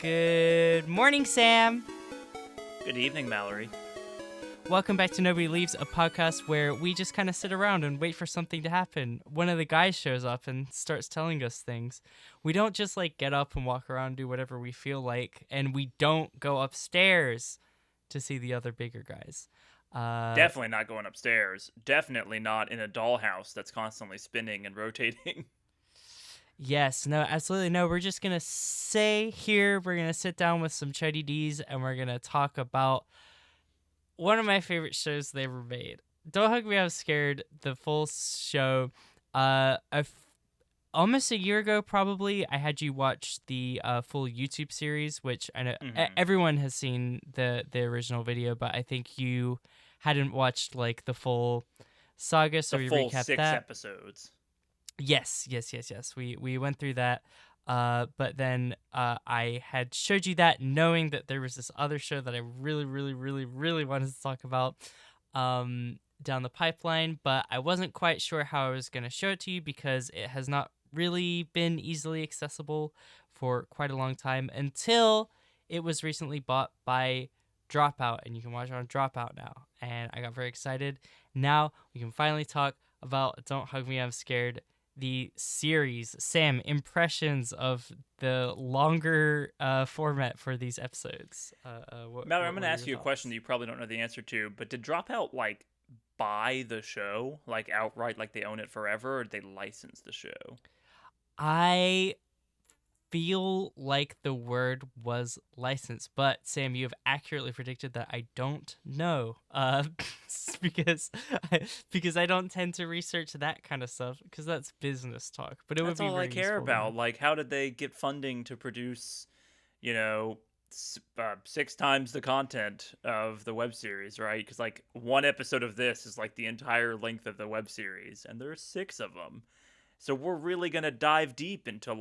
Good morning, Sam. Good evening, Mallory. Welcome back to Nobody Leaves, a podcast where we just kind of sit around and wait for something to happen. One of the guys shows up and starts telling us things. We don't just get up and walk around and do whatever we feel like, and we don't go upstairs to see the other bigger guys. Definitely not going upstairs. Definitely not in a dollhouse that's constantly spinning and rotating. Yes, no, absolutely no. We're just going to stay here. We're going to sit down with some Chuddy D's, and we're going to talk about one of my favorite shows they ever made. Don't Hug Me, I'm Scared, the full show. Almost a year ago, probably, I had you watch the full YouTube series, which I know everyone has seen the original video, but I think you hadn't watched the full saga, so we recapped that. The full 6 episodes. Yes. We went through that. But then I had showed you that knowing that there was this other show that I really wanted to talk about down the pipeline, but I wasn't quite sure how I was going to show it to you because it has not really been easily accessible for quite a long time until it was recently bought by Dropout, and you can watch it on Dropout now. And I got very excited. Now we can finally talk about Don't Hug Me, I'm Scared, the series. Sam, impressions of the longer format for these episodes. Mallory, I'm going to ask you a question that you probably don't know the answer to, but did Dropout buy the show outright, they own it forever, or did they license the show? I feel like the word was licensed, but Sam, you have accurately predicted that I don't know, because I don't tend to research that kind of stuff because that's business talk. But that's all I care about. How did they get funding to produce, 6 times the content of the web series, right? Because one episode of this is the entire length of the web series, and there's 6 of them. So we're really gonna dive deep into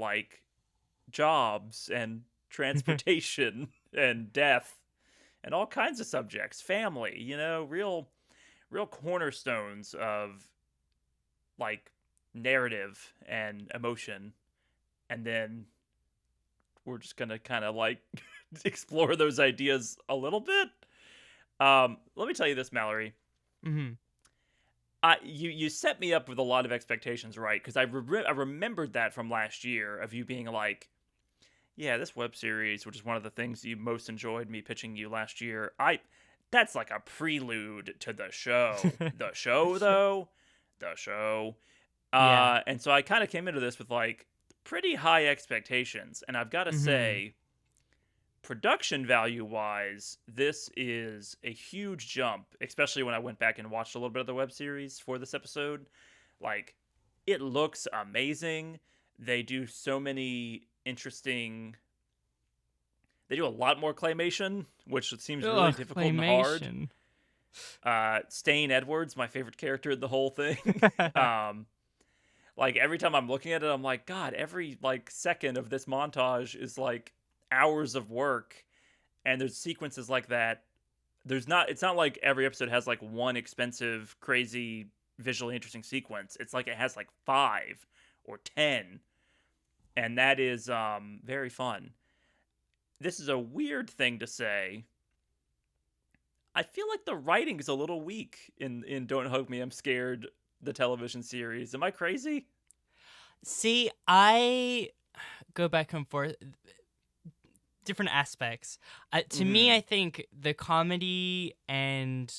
jobs and transportation and death and all kinds of subjects, family, real cornerstones of narrative and emotion. And then we're just gonna kind of explore those ideas a little bit. Let me tell you this, Mallory. You set me up with a lot of expectations, right? Because I remembered that from last year of you being yeah, this web series, which is one of the things you most enjoyed me pitching you last year, that's a prelude to the show. The show, though. The show. Yeah. And so I kind of came into this with, pretty high expectations. And I've got to say, production value-wise, this is a huge jump, especially when I went back and watched a little bit of the web series for this episode. It looks amazing. They do so many interesting... They do a lot more claymation, which seems really difficult and hard. Stain Edwards, my favorite character in the whole thing. Every time I'm looking at it, I'm God, every second of this montage is hours of work, and there's sequences like that. It's not like every episode has one expensive, crazy, visually interesting sequence. It's it has 5 or 10. And that is very fun. This is a weird thing to say. I feel like the writing is a little weak in Don't Hug Me, I'm Scared, the television series. Am I crazy? See, I go back and forth. Different aspects. To me, I think the comedy and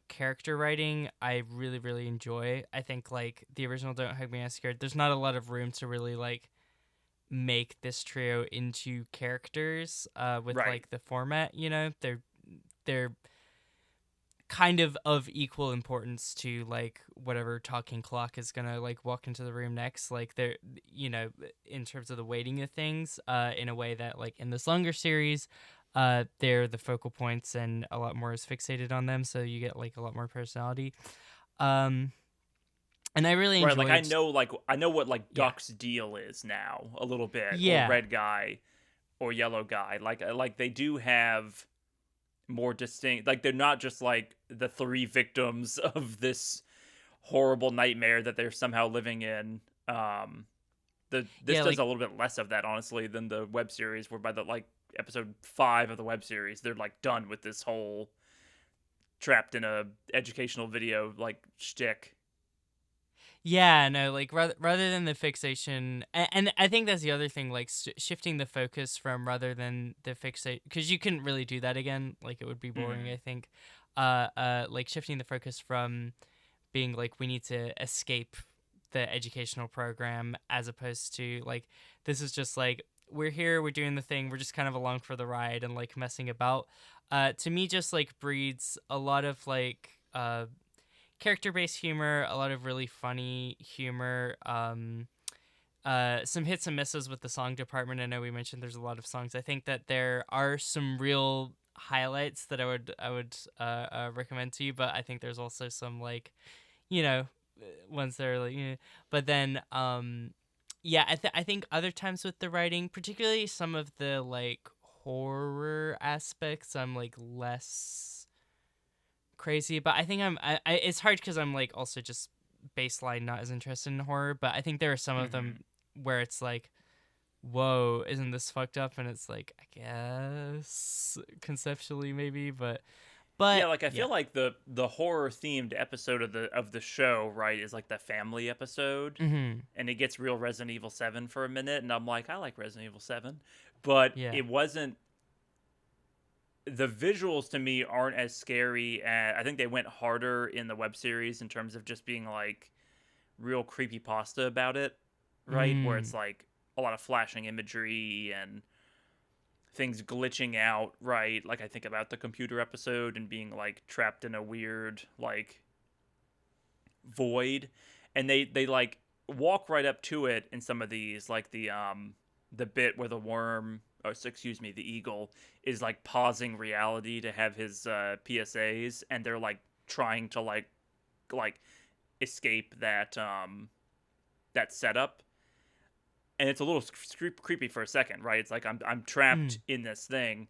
character writing I really enjoy. I think the original Don't Hug Me, I'm Scared, there's not a lot of room to really make this trio into characters with the format, they're kind of equal importance to whatever talking clock is gonna walk into the room next. They're in terms of the weighting of things in a way that in this longer series they're the focal points and a lot more is fixated on them, so you get a lot more personality. And I really enjoyed... I know what Duck's deal is now a little bit. Yeah. Or Red Guy or Yellow Guy. They do have more distinct... they're not just the 3 victims of this horrible nightmare that they're somehow living in. This does a little bit less of that, honestly, than the web series, whereby episode 5 of the web series, they're like done with this whole trapped in a educational video like shtick. Yeah, no, like rather than the fixation, and I think that's the other thing, like shifting the focus from rather than the fixate, because you couldn't really do that again, like it would be boring. Mm-hmm. I think, like shifting the focus from being like we need to escape the educational program as opposed to like this is just like we're here, we're doing the thing, we're just kind of along for the ride and like messing about. To me, just like breeds a lot of like character-based humor, a lot of really funny humor, some hits and misses with the song department. I know we mentioned there's a lot of songs. I think that there are some real highlights that I would recommend to you, but I think there's also some like, you know, ones that are like, but then yeah, I think other times with the writing, particularly some of the like horror aspects, I'm like less crazy, but I think I it's hard because I'm like also just baseline not as interested in horror, but I think there are some of Mm-hmm. them where it's like, whoa, isn't this fucked up? And it's like, I guess conceptually maybe, Yeah, but like I yeah. feel like the horror themed episode of the show, right, is like the family episode, Mm-hmm. and it gets real Resident Evil 7 for a minute, and I'm like, I like Resident Evil 7, but Yeah. it wasn't. The visuals to me aren't as scary as I think they went harder in the web series in terms of just being like real creepy pasta about it, right? Where Mm. it's like a lot of flashing imagery and things glitching out, right? Like I think about the computer episode and being like trapped in a weird like void, and they like walk right up to it in some of these, like the bit where the worm, or excuse me, the eagle is like pausing reality to have his PSAs, and they're like trying to like escape that setup, and it's a little creepy for a second, right? It's like I'm trapped Mm. in this thing,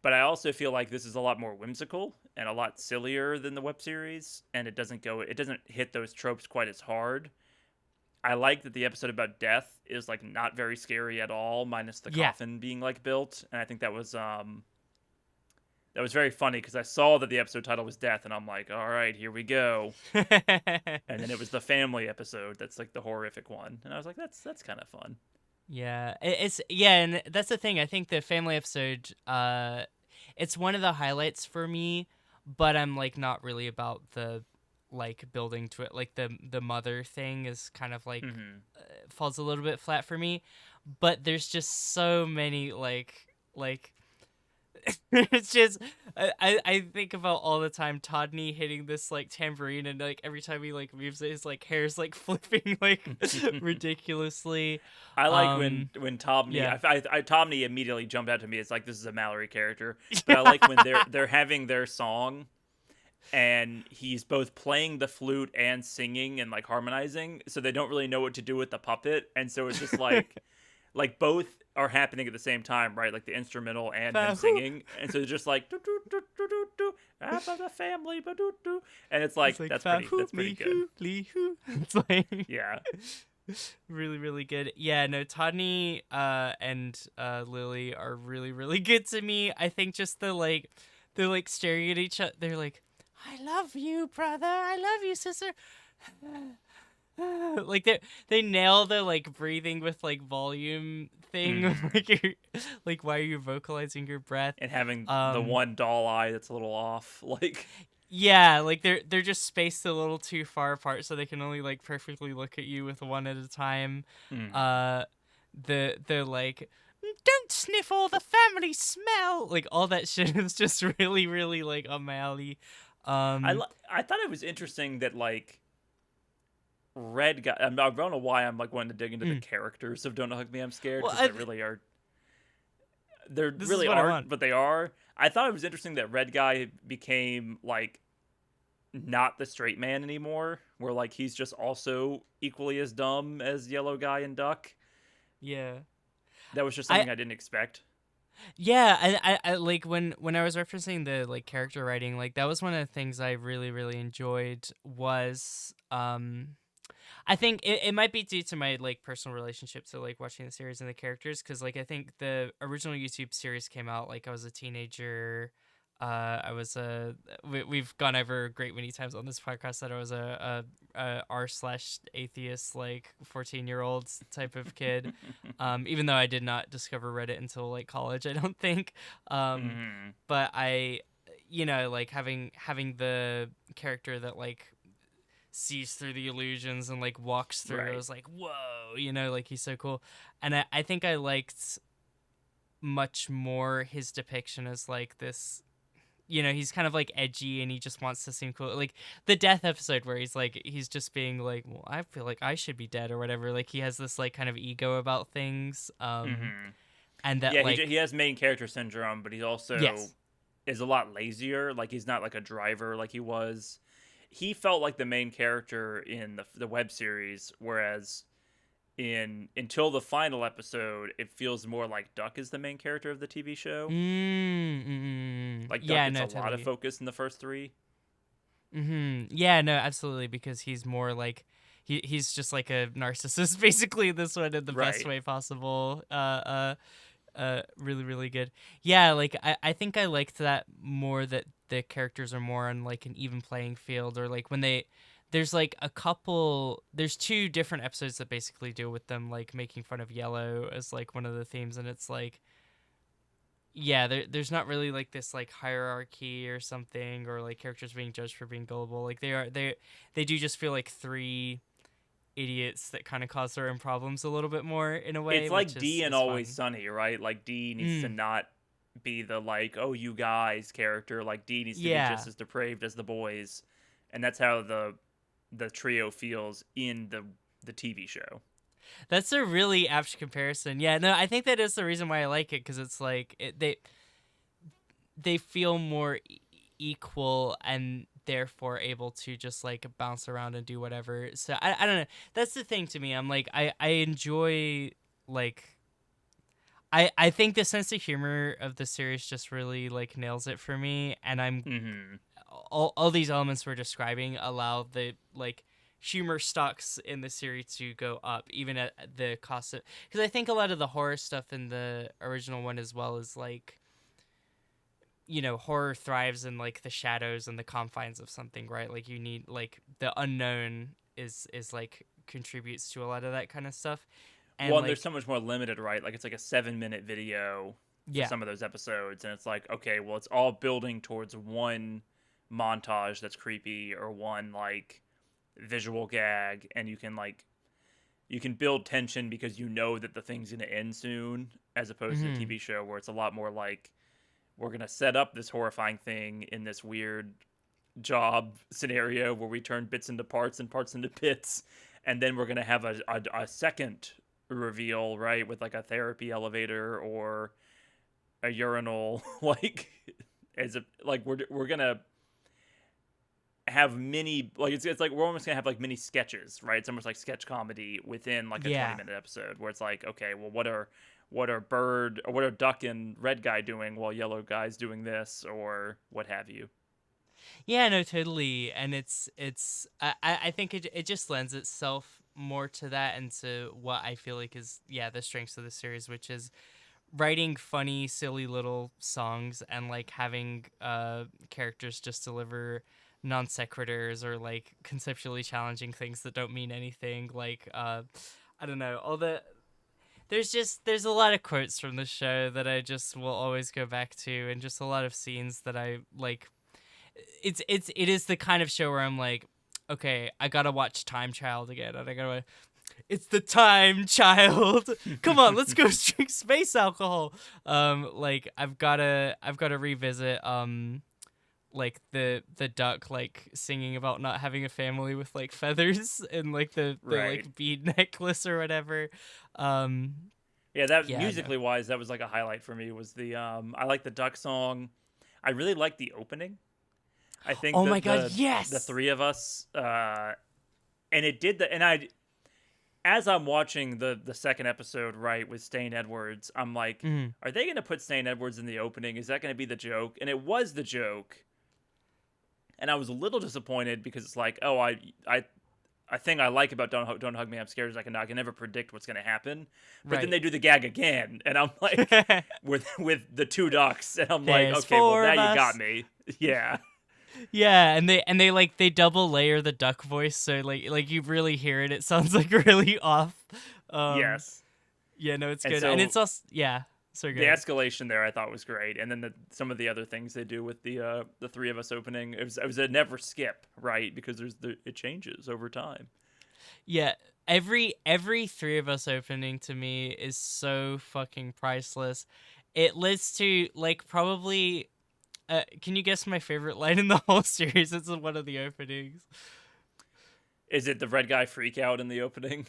but I also feel like this is a lot more whimsical and a lot sillier than the web series, and it doesn't hit those tropes quite as hard. I like that the episode about death is like not very scary at all, minus the Yeah. coffin being like built, and I think that was very funny because I saw that the episode title was death, and I'm like, all right, here we go. And then it was the family episode that's like the horrific one, and I was like, that's kind of fun. Yeah, it's yeah, and that's the thing. I think the family episode, it's one of the highlights for me, but I'm like not really about the like building to it. Like the mother thing is kind of like Mm-hmm. falls a little bit flat for me, but there's just so many like it's just I think about all the time Todney hitting this like tambourine and like every time he like moves it his like hair's like flipping like ridiculously. I like Um when Tomney, yeah. Tomney immediately jumped out to me. It's like this is a Mallory character, but I like when they're having their song, and he's both playing the flute and singing and like harmonizing, so they don't really know what to do with the puppet, and so it's just like both are happening at the same time, right? Like the instrumental and him Fahoo. singing, and so it's just like do do do do do do, about the family, ba do do, and it's It's like like that's Fahoo, pretty me good. hoo, lee hoo. It's like Yeah. really, really good. Yeah, no, Todney and Lily are really, really good to me. I think just they're like staring at each other. They're like, I love you, brother. I love you, sister. Like they nail the like breathing with like volume thing. Hmm. Like you're, like why are you vocalizing your breath? And having the Um one doll eye that's a little off, like. Yeah, like they're just spaced a little too far apart, so they can only like perfectly look at you with one at a time. Hmm. Uh, the like, don't sniff all the family smell, like all that shit is just really really like up my alley. Um, I thought it was interesting that like Red guy. I don't know why I'm like wanting to dig into the mm. characters of Don't Hug Me, I'm Scared, Well, because they really are. They this is really what I aren't, want. but they are. I thought it was interesting that Red guy became like not the straight man anymore, where like he's just also equally as dumb as Yellow Guy and Duck. Yeah, That was just I something I didn't expect. yeah I like when I was referencing the like character writing, like that was one of the things I really really enjoyed was I think it might be due to my like personal relationship to like watching the series and the characters, because like I think the original YouTube series came out like I was a teenager. I was we've gone over a great many times on this podcast that I was a r/atheist like 14-year-old type of kid. Even though I did not discover Reddit until like college, I don't think. Um, Hmm. but I, like having the character that like sees through the illusions and like walks through. I Right. was like, whoa, like he's so cool. And I think I liked much more his depiction as like this. He's kind of like edgy and he just wants to seem cool. Like the death episode where he's just being like, well, I feel like I should be dead or whatever. Like he has this like kind of ego about things. Hmm. And that Yeah, like, he has main character syndrome, but he also yes. is a lot lazier. Like he's not like a driver like he was. He felt like the main character in the web series, whereas in until the final episode, it feels more like Duck is the main character of the TV show. Like Duck Yeah, gets a no, lot of totally. focus in the first three. Yeah, no, absolutely, because he's more like he's just like a narcissist basically, this one in the best Right. way possible. Really, really good. Yeah, like I think I liked that more, that the characters are more on like an even playing field, or like when there's like there's two different episodes that basically deal with them like making fun of yellow as like one of the themes, and it's like, yeah, there's not really like this like hierarchy or something, or like characters being judged for being gullible. Like they do just feel like three idiots that kind of cause their own problems a little bit more in a way, It's which like is D and is Always fun. Sunny, right? Like D needs to Mm, not be the like, oh you guys character. Like D needs to be just yeah, as depraved as the boys, and that's how the trio feels in the TV show. that's a really apt comparison. Yeah, no, I think that is the reason why I like it, because it's like they feel more equal and therefore able to just like bounce around and do whatever. So I don't know. That's the thing to me. I'm like I enjoy like I think the sense of humor of the series just really like nails it for me, and I'm Mm-hmm. all these elements we're describing allow the like humor stocks in the series to go up even at the cost of, because I think a lot of the horror stuff in the original one as well is like, horror thrives in like the shadows and the confines of something, right? Like you need like the unknown is like contributes to a lot of that kind of stuff. Well, And and there's so like, much more limited, right? Like it's like a 7 minute video for yeah. some of those episodes, and it's like, okay, well, it's all building towards one montage that's creepy or one like visual gag, and you can build tension because you know that the thing's going to end soon, as opposed to the Mhm. TV show where it's a lot more like we're going to set up this horrifying thing in this weird job scenario where we turn bits into parts and parts into bits, and then we're going to have a second reveal, right, with like a therapy elevator or a urinal like as a like we're going to have many like it's like we're almost gonna have like mini sketches, right? It's almost like sketch comedy within like a 20 Yeah. minute episode where it's like, okay, well, what are bird or what are duck and red guy doing while yellow guy's doing this or what have you. Yeah, no, totally. And I think it just lends itself more to that, and to what I feel like is, yeah, the strengths of the series, which is writing funny, silly little songs, and like having characters just deliver non sequiturs or like conceptually challenging things that don't mean anything. Like I don't know, all the there's a lot of quotes from the show that I just will always go back to, and just a lot of scenes that I like. It is the kind of show where I'm like, okay, I gotta watch Time Child again, and I gotta. It's the Time Child. Come on, let's go drink space alcohol. Like I've gotta revisit like the duck like singing about not having a family with like feathers and like the Right. like bead necklace or whatever. Um, Yeah, that yeah, no. musically wise, that was like a highlight for me was the I like the duck song. I really like the opening. I think Oh my that god, the yes. three of us and it did the and I as I'm watching the second episode, right, with Stain Edwards, I'm like, Mm-hmm. are they going to put Stain Edwards in the opening? Is that going to be the joke? And it was the joke. And I was a little disappointed because it's like, oh, a thing I like about Don't Hug Me, I'm Scared is I can never predict what's gonna happen. But then Right. they do the gag again, and I'm like, with the two ducks, and I'm like, There's okay, well four now of you got us. me. Yeah. Yeah, and they like they double layer the duck voice, so like you really hear it. It sounds like really off. Um, Yes. yeah, no, it's And good, and so it's also yeah, so the good. escalation there I thought was great, and then some of the other things they do with the three of us opening, it was a never skip, right? Because it changes over time. Yeah, every three of us opening to me is so fucking priceless. It leads to like probably. Can you guess my favorite line in the whole series? It's one of the openings. Is it the red guy freak out in the opening?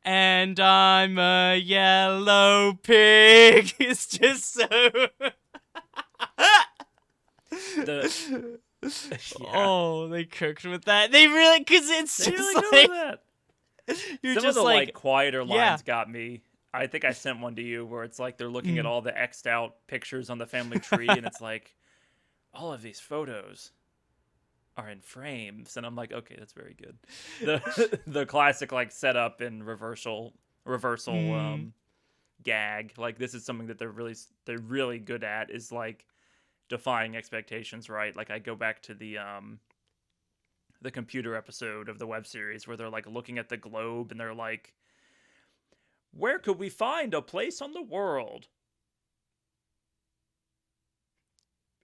And I'm a yellow pig. It's just so. The yeah, Oh, they cooked with that. They really, cause it's they just really go like with that. you're Some of just the like like, quieter yeah. lines got me. I think I sent one to you where it's like they're looking at Mm. all the xed out pictures on the family tree, and it's like all of these photos are in frames, and I'm like, okay, that's very good. The classic like setup and reversal Mm. gag. Like this is something that they're really good at, is like defying expectations, right? Like I go back to the computer episode of the web series where they're like looking at the globe and they're like, where could we find a place on the world?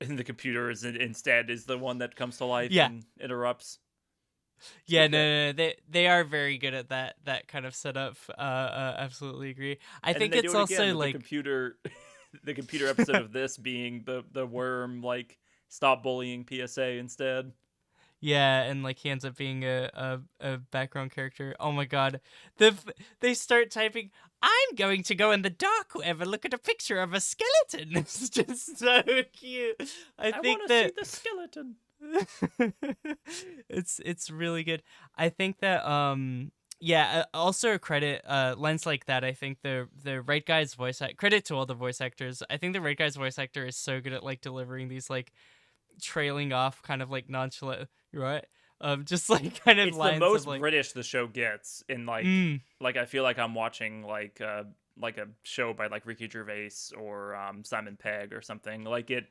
And the computer instead is the one that comes to life Yeah, and interrupts. It's yeah, good no, shit. no, no, they are very good at that kind of setup. Absolutely agree. I And then think they do it's it again also with the like, computer, the computer episode of this being the worm like stop bullying PSA instead. yeah, and like he ends up being a background character. Oh my god, they start typing. I'm going to go in the dark web and look at a picture of a skeleton. It's just so cute. I I want think to see that the skeleton. it's really good. I think that yeah, also a credit lens like that. I think the right guy's credit to all the voice actors. I think the right guy's voice actor is so good at like delivering these like trailing off kind of like nonchalant, right? Just like kind of It's the lines of most like British the show gets in mm, like I feel like I'm watching like a show by like Ricky Gervais or Simon Pegg or something. Like it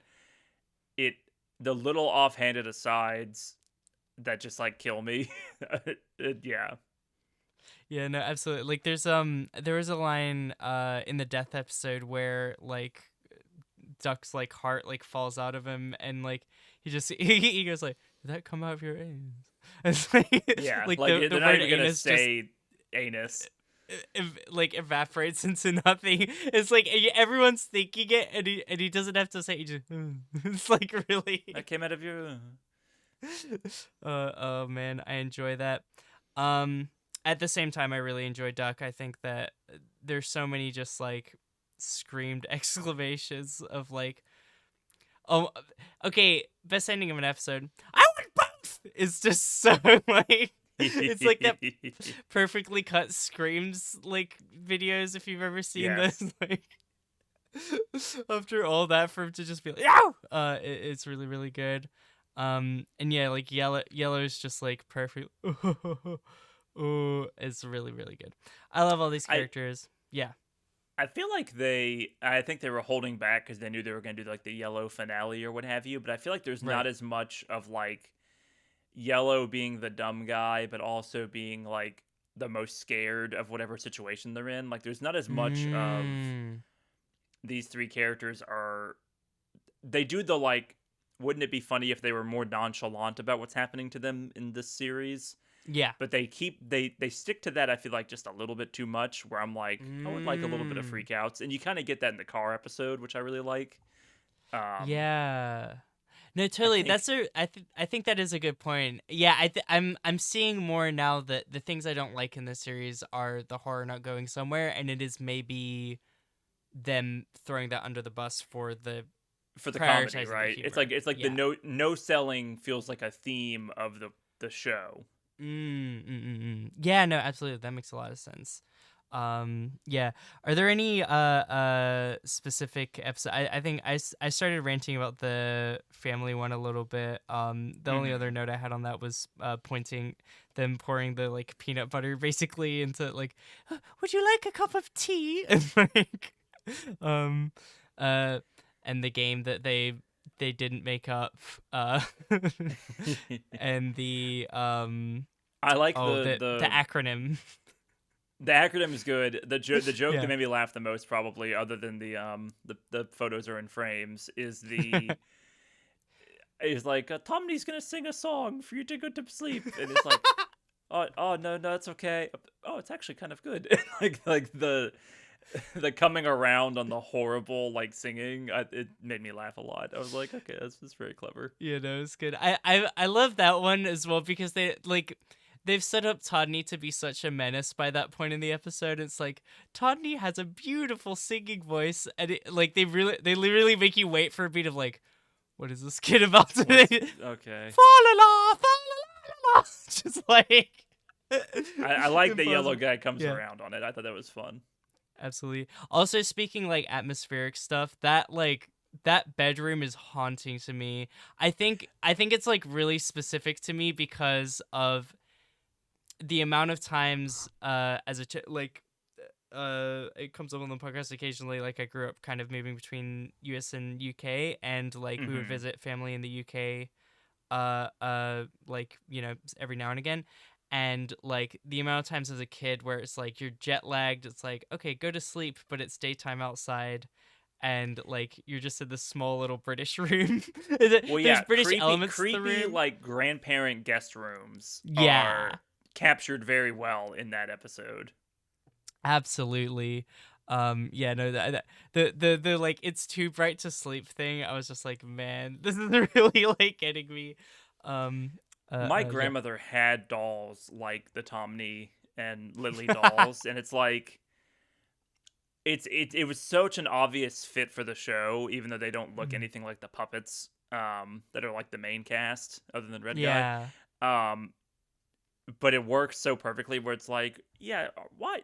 the little offhanded asides that just like kill me. Yeah. yeah, no, absolutely. Like there was a line in the death episode where like Duck's like heart like falls out of him and like he just he goes like, did that come out of your anus? It's Yeah, like like the they're not word even gonna anus just say anus. like evaporates into nothing. It's like everyone's thinking it, and he doesn't have to say. He just, it's like really. That came out of your. Oh man, I enjoy that. Um, at the same time, I really enjoy Duck. I think that there's so many just like screamed exclamations of like, oh, okay, best ending of an episode. I want both. It's just so like. It's like that perfectly cut screams like videos if you've ever seen Yes. this like after all that for him to just be like Yow! It's really really good. And yeah, like yellow's just like perfect. Oh, it's really really good. I love all these I characters. Yeah. I feel like I think they were holding back because they knew they were going to do like the yellow finale or what have you. But I feel like there's not Right. as much of like Yellow being the dumb guy, but also being like the most scared of whatever situation they're in. Like there's not as much of Mm. these three characters are. They do the like. Wouldn't it be funny if they were more nonchalant about what's happening to them in this series? Yeah. But they stick to that. I feel like just a little bit too much. Where I'm like, I would like a little bit of Mm. freakouts, and you kind of get that in the car episode, which I really like. Yeah. No, I totally. think I think that is a good point. Yeah, I'm seeing more now that the things I don't like in this series are the horror not going somewhere, and it is maybe them throwing that under the bus for the for the comedy, prioritizing the right? humor. It's like the Yeah. no selling feels like a theme of the show. Yeah. No. Absolutely. That makes a lot of sense. Yeah. Are there any specific episode? I think I started ranting about the family one a little bit. The only other Hmm. note I had on that was pointing them pouring the like peanut butter basically into like, would you like a cup of tea? And like, um, uh, and the game that they didn't make up. And the I like oh the acronym. the acronym is good. The joke that Yeah. made me laugh the most, probably, other than the photos are in frames, is the is like Tomny's gonna sing a song for you to go to sleep, and it's like, oh no, it's okay. Oh, it's actually kind of good. Like the coming around on the horrible like singing, it made me laugh a lot. I was like, okay, that's very clever. Yeah, no, it's good. I love that one as well because they've set up Todney to be such a menace by that point in the episode. It's like Todney has a beautiful singing voice, and like they literally make you wait for a beat of like, what is this kid about to What's fa okay? la la fa la la la, just like I like the yellow impossible. guy comes Yeah, around on it. I thought that was fun. absolutely. Also, speaking like atmospheric stuff, that bedroom is haunting to me. I think it's like really specific to me because of the amount of times as a like it comes up on the podcast occasionally. Like I grew up kind of moving between US and UK, and like we would Hmm. visit family in the UK like every now and again. And like the amount of times as a kid where it's like you're jet lagged, it's like okay, go to sleep, but it's daytime outside, and like you're just in this small little British room. Well, There's yeah, British elements to the creepy room. like grandparent guest rooms are Yeah, captured very well in that episode. absolutely. Yeah, no, the like it's too bright to sleep thing. I was just like, man, this is really like getting me. Um, My yeah. grandmother had dolls like the Tomney and Lily dolls, and it's like it was such an obvious fit for the show, even though they don't look Mhm. anything like the puppets that are like the main cast, other than Red Guy. Yeah. Um, but it works so perfectly where it's like, yeah, why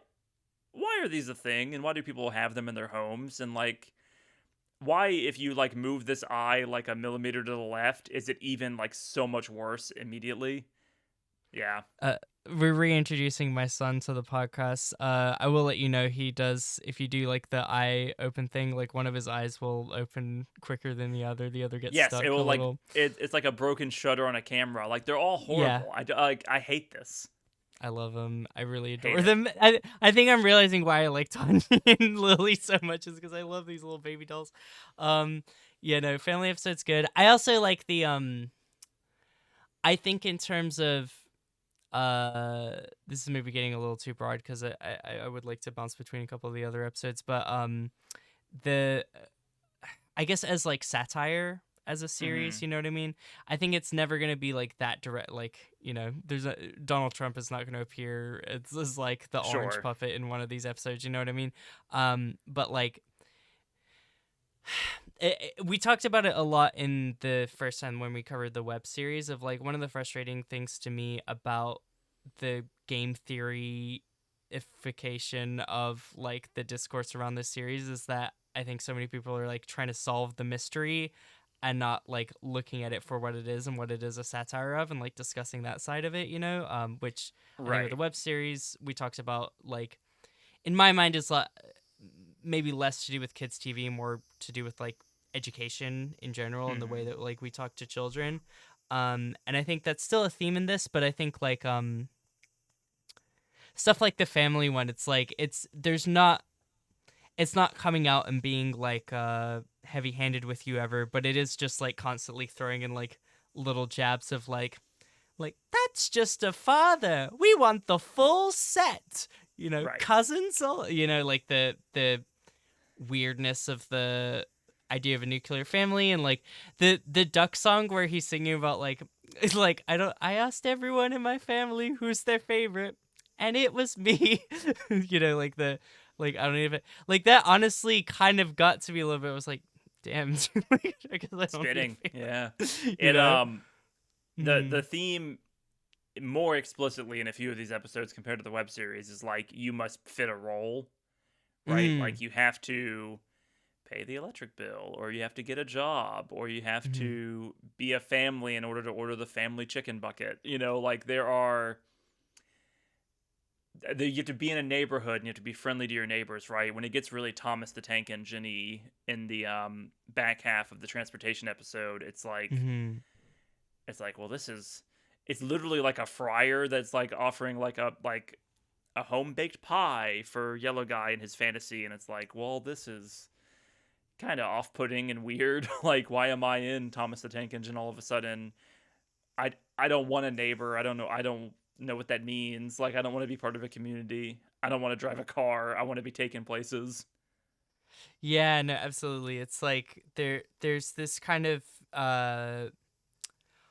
are these a thing, and why do people have them in their homes, and like why, if you like move this eye like a millimeter to the left, is it even like so much worse immediately? Yeah. Uh, we're reintroducing my son to the podcast. I will let you know he does. If you do like the eye open thing, like one of his eyes will open quicker than the other. The other gets Yes, it stuck a will like little. it's like a broken shutter on a camera. Like they're all Yeah, horrible. Like I hate this. I love them. I really Hate adore it. them. I think I'm realizing why I like Tanya and Lily so much is because I love these little baby dolls. Um, yeah, no, family episode's good. I also like the I think in terms of this is maybe getting a little too broad because I would like to bounce between a couple of the other episodes, but the I guess as like satire as a series, Hmm. you know what I mean? I think it's never gonna be like that direct. Like there's a Donald Trump is not gonna appear. It's just like the orange Sure. puppet in one of these episodes. You know what I mean? But like we talked about it a lot in the first time when we covered the web series of like one of the frustrating things to me about the game theory ification of like the discourse around this series is that I think so many people are like trying to solve the mystery and not like looking at it for what it is and what it is a satire of and like discussing that side of it, which I think with the Right. web series we talked about like in my mind is maybe less to do with kids TV, more to do with like education in general and the way Hmm. that like we talk to children. And I think that's still a theme in this, but I think like stuff like the family one, it's like it's not coming out and being like heavy handed with you ever, but it is just like constantly throwing in like little jabs of like that's just a father. We want the full set. Right. Cousins, like the weirdness of the idea of a nuclear family and like the duck song where he's singing about like it's like I asked everyone in my family who's their favorite and it was me. Like the like I don't even like that honestly kind of got to me a little bit. I was like, damn, like, I guess I don't need Spitting. a Yeah. favorite. It you know the mm, theme more explicitly in a few of these episodes compared to the web series is like you must fit a role, right? Mm. Like you have to pay the electric bill, or you have to get a job, or you have Mm. to be a family in order to order the family chicken bucket. Like there are you have to be in a neighborhood and you have to be friendly to your neighbors, right? When it gets really Thomas the Tank Engine-y in the back half of the transportation episode, Mm. it's like, well, it's literally like a friar that's like offering like a home baked pie for Yellow Guy in his fantasy, and it's like, well, this is kind of off putting and weird. Like, why am I in Thomas the Tank Engine all of a sudden? I don't want a neighbor. I don't know what that means. Like, I don't want to be part of a community. I don't want to drive a car. I want to be taken places. Yeah, no, absolutely. It's like there's this kind of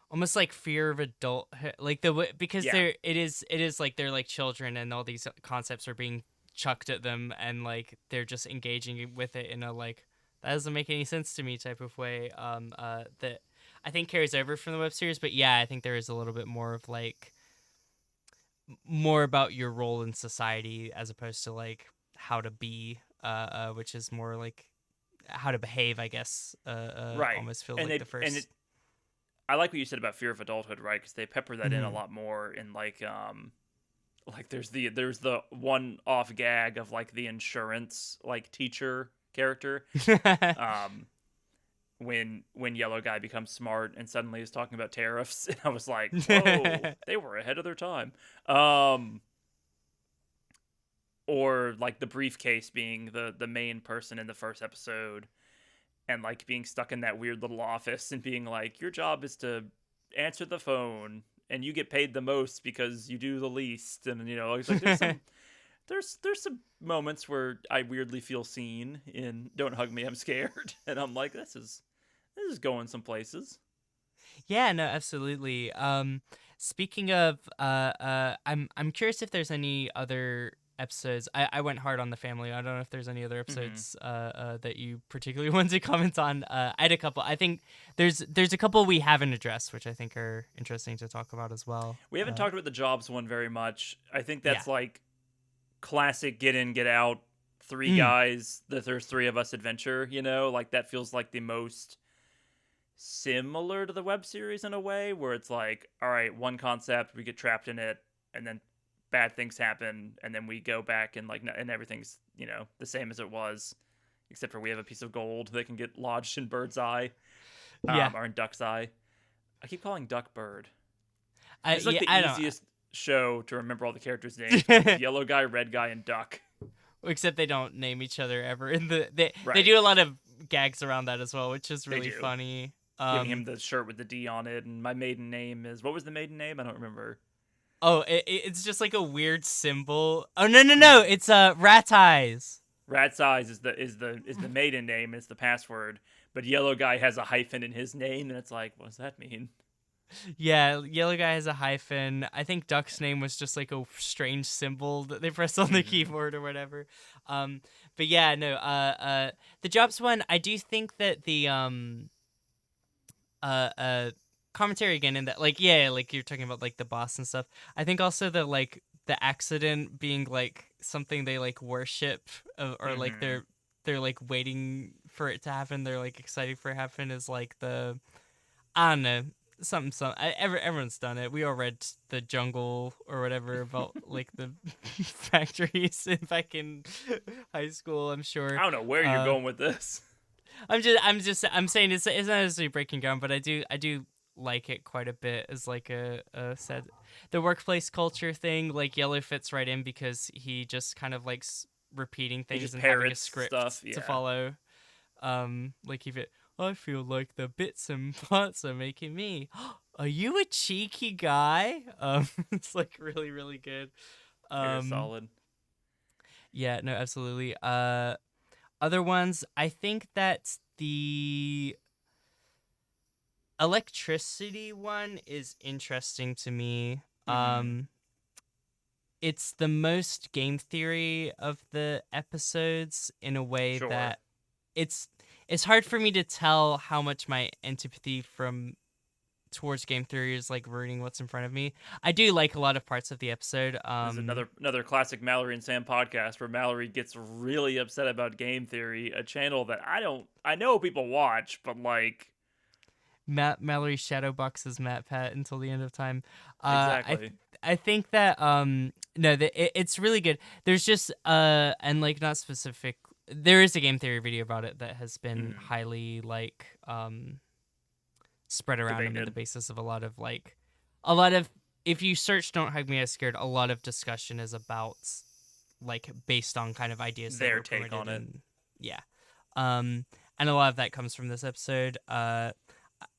almost like fear of adulthood, like because Yeah. it is like they're like children and all these concepts are being chucked at them and like they're just engaging with it in a like that doesn't make any sense to me type of way that I think carries over from the web series. But yeah, I think there is a little bit more of like more about your role in society as opposed to like how to be which is more like how to behave, I guess. Right. Almost feels And like the they and first. it I like what you said about fear of adulthood, right? Because they pepper that in a Mhm. lot more in like there's the one off gag of like the insurance like teacher character um when Yellow Guy becomes smart and suddenly is talking about tariffs. And I was like, whoa, they were ahead of their time. um or like the briefcase being the main person in the first episode, and like being stuck in that weird little office and being like, your job is to answer the phone and you get paid the most because you do the least. And it's like there's some moments where I weirdly feel seen in Don't Hug Me, I'm Scared. And I'm like, this is going some places. Yeah, no, absolutely. Speaking of, I'm curious if there's any other episodes. I went hard on the family. I don't know if there's any other Hmm. episodes, that you particularly want to comment on. I had a couple. I think there's a couple we haven't addressed, which I think are interesting to talk about as well. We haven't talked about the jobs one very much. I think Yeah. that's like classic get in, get out, three Mm. guys, that there's three of us adventure, like that feels like the most similar to the web series in a way, where it's like, all right, one concept, we get trapped in it, and then bad things happen, and then we go back and like, and everything's the same as it was, except for we have a piece of gold that can get lodged in Bird's Eye, Yeah. or in Duck's Eye. I keep calling Duck Bird. I This is like yeah. the I easiest show to remember all the characters' names because it's don't. Yellow Guy, Red Guy, and Duck. Except they don't name each other ever. In they Right. do a lot of gags around that as well, which is They really do. funny. Giving him the shirt with the D on it, and my maiden name is, what was the maiden name? I don't remember. Oh, it's just like a weird symbol. Oh no no no! Mm-hmm. It's rat eyes. Rat's Eyes is the maiden name. It's the password. But Yellow Guy has a hyphen in his name, and it's like, what does that mean? Yeah, yellow guy has a hyphen. I think Duck's name was just like a strange symbol that they pressed on the Mm-hmm. keyboard or whatever. But yeah, no. The jobs one, I do think that the uh uh commentary again in that, like, yeah, like you're talking about like the boss and stuff. I think also the accident being like something they like worship, or like Mm-hmm. they're like waiting for it to happen. They're like excited for it to happen is like the I don't know, something. Everyone's done it. We all read the Jungle or whatever about like the factories back in high school. I'm sure. I don't know where you're Uh, going with this. I'm saying it's not necessarily breaking ground, but I do like it quite a bit as like a said the workplace culture thing. Like Yellow fits right in because he just kind of likes repeating He things just and having a parrots stuff. script to Yeah. follow. Like if it, I feel like the bits and parts are making me. Are you a cheeky guy? It's like really really good. Very Um, solid. yeah, no, absolutely. Other ones, I think that the electricity one is interesting to me. Mm-hmm. It's the most game theory of the episodes in a way Sure. that it's it's hard for me to tell how much my antipathy from towards game theory is like ruining what's in front of me. I do like a lot of parts of the episode. This is another classic Mallory and Sam podcast where Mallory gets really upset about game theory, a channel that I know people watch, but like Mallory shadowboxes Matt Pat until the end of time. exactly. I think that no, it's really good. There's just and like not specific. There is a game theory video about it that has been highly like spread around on the Debated. basis of a lot of if you search "Don't Hug Me, I'm Scared," a lot of discussion is about like based on kind of ideas that Their were take on it. and yeah, and a lot of that comes from this episode.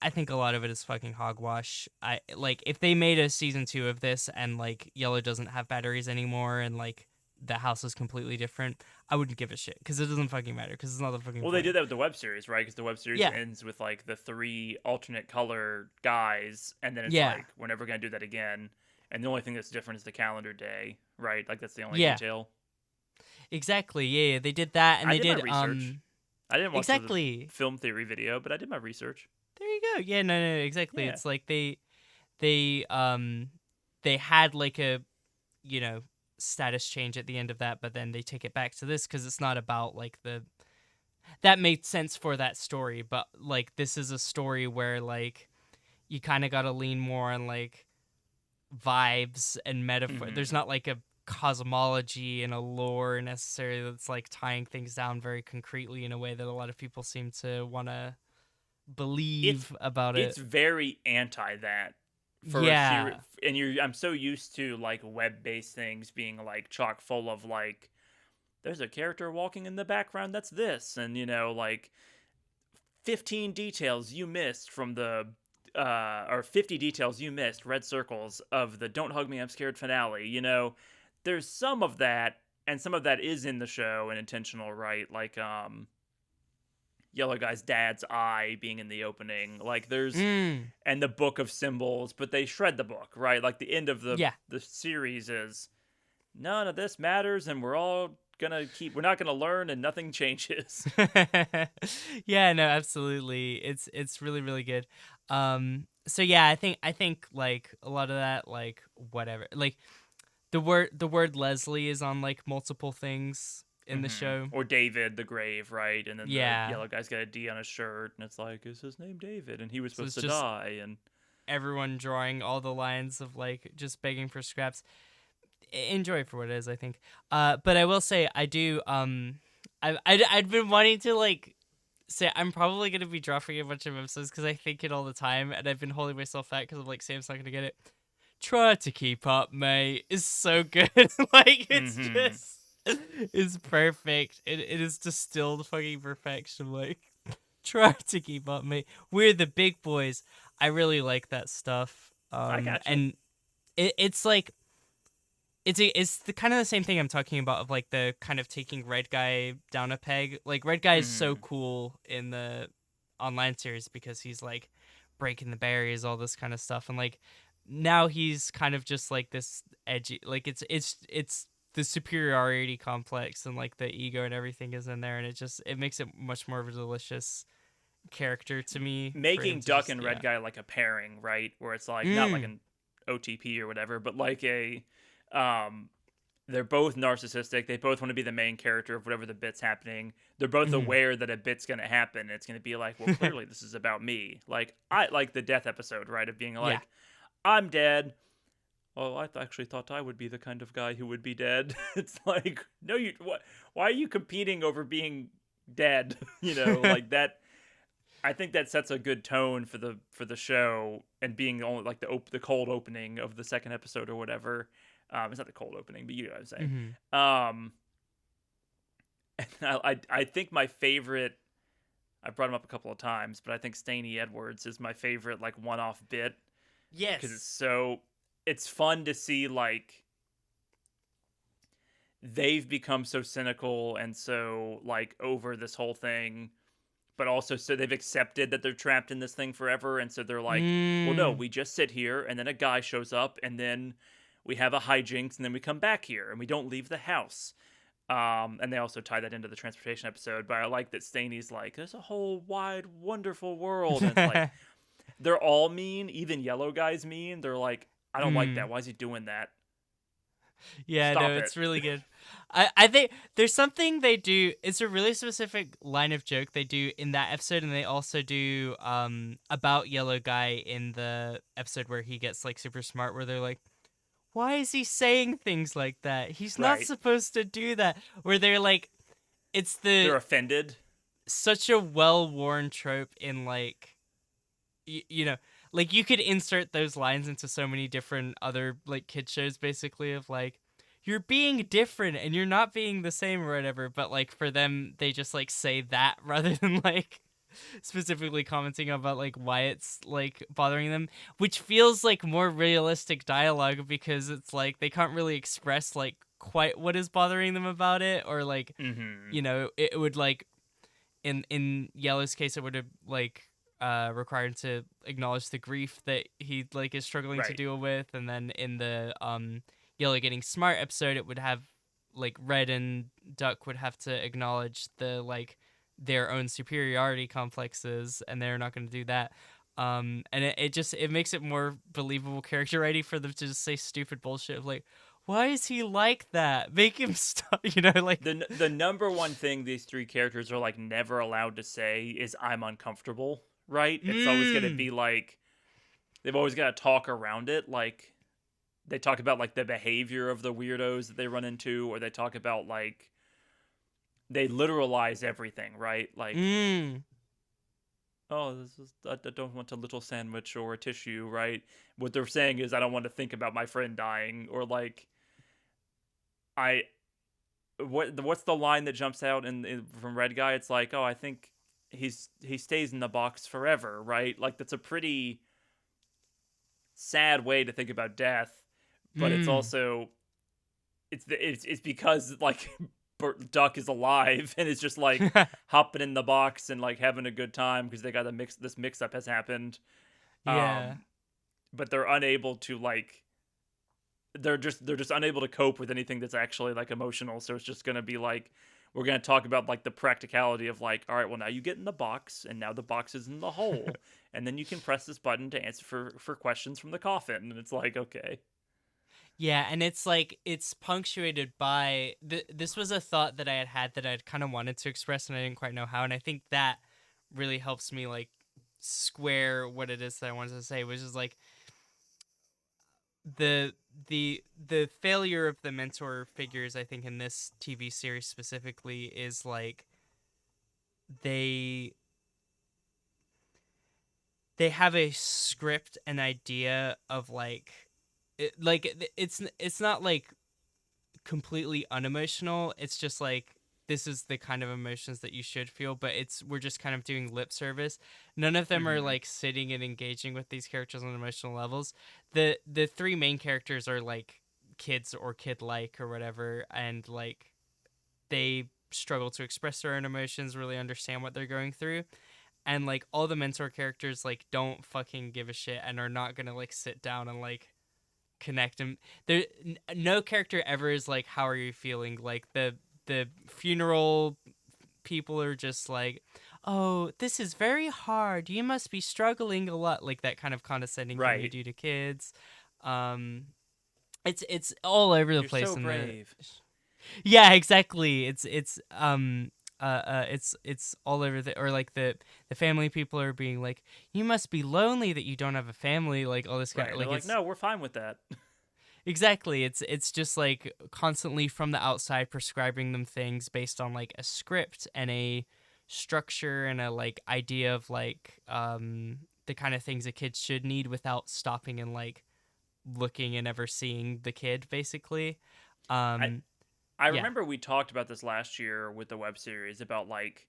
I think a lot of it is fucking hogwash. I like if they made a season 2 of this and like Yellow doesn't have batteries anymore and like the house is completely different, I wouldn't give a shit because it doesn't fucking matter because it's not the fucking Well, point. they did that with the web series, right? Because the web series Yeah. ends with like the 3 alternate color guys, and then it's Yeah. like we're never gonna do that again. And the only thing that's different is the calendar day, right? Like that's the only Yeah. detail. Exactly. Yeah, they did that and I they did did my research. I didn't watch exactly. the film theory video, but I did my research. There you go. Yeah, no, exactly. Yeah. It's like they had like a status change at the end of that, but then they take it back to this because it's not about like that made sense for that story, but like this is a story where like you kind of got to lean more on like vibes and metaphor. There's not like a cosmology and a lore necessarily that's like tying things down very concretely in a way that a lot of people seem to want to believe about it. It's very anti that. Yeah. I'm so used to like web-based things being like chock full of like there's a character walking in the background that's this, and like 15 details you missed from the or 50 details you missed, red circles of the Don't Hug Me, I'm Scared finale. There's some of that, and some of that is in the show and intentional, right? Like Yellow Guy's dad's eye being in the opening, like there's and the book of symbols, but they shred the book, right? Like the end of the series is none of this matters, and we're not gonna learn, and nothing changes. Yeah, no, absolutely. It's really really good. So yeah, I think like a lot of that, like whatever, like the word Leslie is on like multiple things in the show, or David the Grave, right? And then the Yellow Guy's got a D on his shirt, and it's like, is his name David? And he was supposed to die, and everyone drawing all the lines of like just begging for scraps. Enjoy it for what it is, I think. But I will say I do. I'd been wanting to like say I'm probably gonna be dropping a bunch of episodes because I think it all the time, and I've been holding myself back because I'm like, Sam's not gonna get it. Try to keep up, mate. It's so good. Like it's just. It's perfect. It is distilled fucking perfection. Like, try to keep up, mate. We're the big boys. I really like that stuff. I got you. And it's like, it's the kind of the same thing I'm talking about of like the kind of taking Red Guy down a peg. Like Red Guy is so cool in the online series because he's like breaking the barriers, all this kind of stuff, and like now he's kind of just like this edgy. Like it's the superiority complex and like the ego and everything is in there, and it makes it much more of a delicious character to me. Making Duck and Red Guy like a pairing, right? Where it's like not like an OTP or whatever, but like a they're both narcissistic. They both want to be the main character of whatever the bit's happening. They're both aware that a bit's going to happen. It's going to be like, well, clearly this is about me. Like I like the death episode, right? Of being like, I'm dead. Well, I actually thought I would be the kind of guy who would be dead. It's like, no, what? Why are you competing over being dead? Like that. I think that sets a good tone for the show, and being only like the cold opening of the second episode or whatever. It's not the cold opening, but you know what I'm saying. And I think my favorite. I brought him up a couple of times, but I think Staney Edwards is my favorite like one-off bit. Yes, because it's fun to see like they've become so cynical and so like over this whole thing, but also so they've accepted that they're trapped in this thing forever, and so they're like, well, no, we just sit here, and then a guy shows up, and then we have a hijinks, and then we come back here, and we don't leave the house. And they also tie that into the transportation episode, but I like that Staney's like, there's a whole wide, wonderful world, and it's like they're all mean. Even yellow guy's mean. They're like, I don't like that. Mm. Why is he doing that? Yeah, no, Stop it. it's really good. I think there's something they do. It's a really specific line of joke they do in that episode, and they also do about Yellow Guy in the episode where he gets like super smart, where they're like, "Why is he saying things like that? He's not Right. supposed to do that." Where they're like, it's They're the offended. such a well-worn trope in like you know, like you could insert those lines into so many different other like kid shows basically of like you're being different and you're not being the same or whatever, but like for them they just like say that rather than like specifically commenting about like why it's like bothering them, which feels like more realistic dialogue because it's like they can't really express like quite what is bothering them about it, or like Mm-hmm. it would like in Yellow's case, it would have like required to acknowledge the grief that he like is struggling to Right. deal with, and then in the Yellow Getting Smart episode, it would have like Red and Duck would have to acknowledge the like their own superiority complexes, and they're not going to do that. And it just it makes it more believable character writing for them to just say stupid bullshit of like, why is he like that? Make him stop, like. The number one thing these three characters are like never allowed to say is I'm uncomfortable, right? It's always going to Mm. be like they've always got to talk around it. Like they talk about like the behavior of the weirdos that they run into, or they talk about like they literalize everything, right? Like, Mm. oh, this is I don't want a little sandwich or a tissue, right? What they're saying is I don't want to think about my friend dying, or like I what's the line that jumps out from Red Guy? It's like, oh, I think he stays in the box forever, right? Like that's a pretty sad way to think about death, but it's Mm. also it's because like Duck is alive and is just like hopping in the box and like having a good time because they got this mix up has happened. Yeah. Um, but they're unable to like they're just unable to cope with anything that's actually like emotional. So it's just gonna be like we're gonna talk about like the practicality of like, all right, well now you get in the box and now the box is in the hole, and then you can press this button to answer for questions from the coffin, and it's like okay, Yeah, and it's like it's punctuated by this was a thought that I had that I'd kind of wanted to express and I didn't quite know how, and I think that really helps me like square what it is that I wanted to say, which is like the the failure of the mentor figures I think in this TV series specifically is like they they have a script and idea of like it's not like completely unemotional. It's just like this is the kind of emotions that you should feel, but it's we're just kind of doing lip service. None of them are mm-hmm. like sitting and engaging with these characters on emotional levels. The three main characters are like kids or kid like or whatever, and like they struggle to express their own emotions, really understand what they're going through. And like all the mentor characters like don't fucking give a shit and are not gonna like sit down and like connect him. There, no character ever is like, "How are you feeling?" Like the funeral people are just like, "Oh, this is very hard. You must be struggling a lot." Like that kind of condescending thing you Right. do to kids. Um, it's all over the You're place so in the. brave. Yeah, exactly. It's all over the or like the family people are being like, you must be lonely that you don't have a family, like all this kind Right. of They're like like, it's no, we're fine with that. exactly. It's just like constantly from the outside prescribing them things based on like a script and a structure and a like idea of like the kind of things a kid should need without stopping and like looking and ever seeing the kid basically. I Um I yeah. remember we talked about this last year with the web series about like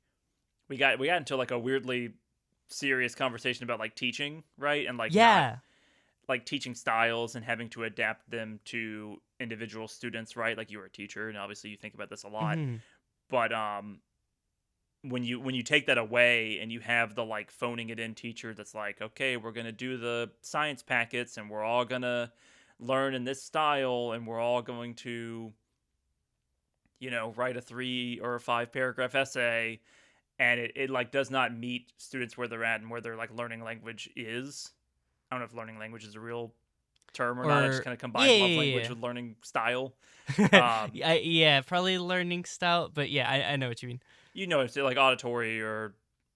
we got into like a weirdly serious conversation about like teaching, right? And like not Yeah. like teaching styles and having to adapt them to individual students, right? Like you were a teacher and obviously you think about this a lot. Mhm. But when you take that away and you have the like phoning it in teacher that's like, okay, we're gonna do the science packets and we're all gonna learn in this style and we're all going to, write a 3 or 5 paragraph essay, and it like does not meet students where they're at and where their like learning language is. I don't know if learning language is a real term or not. I just Or kind of yeah, combine love yeah, language with learning style. yeah. Um, Yeah, probably learning style, but yeah, I know what you mean. you know, it's like auditory or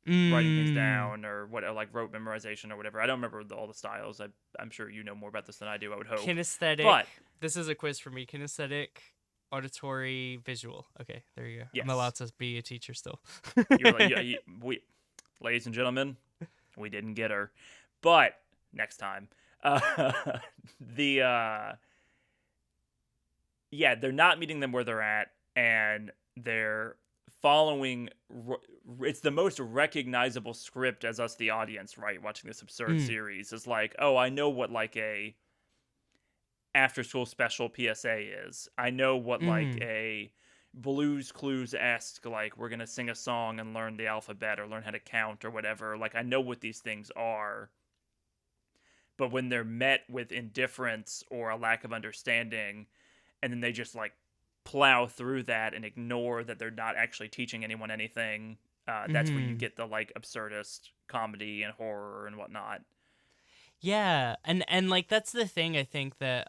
writing things Mm, down or what, like rote memorization or whatever. I don't remember all the styles. I'm sure you know more about this than I do. I would hope, kinesthetic. but This is a quiz for me. Kinesthetic, auditory, visual. Okay, there you go. I'm yes, allowed to be a teacher still. you're like we, ladies and gentlemen, we didn't get her, but next time, uh, the yeah, they're not meeting them where they're at, and they're following. It's the most recognizable script as us, the audience, right? Watching this absurd Mm, series is like, oh, I know what like a after school special PSA is. I know what like mm, a Blues Clues esque, like we're gonna sing a song and learn the alphabet or learn how to count or whatever. Like I know what these things are. But when they're met with indifference or a lack of understanding, and then they just like plow through that and ignore that they're not actually teaching anyone anything, that's where you mm. get the like absurdist comedy and horror and whatnot. Yeah, and like that's the thing. I think that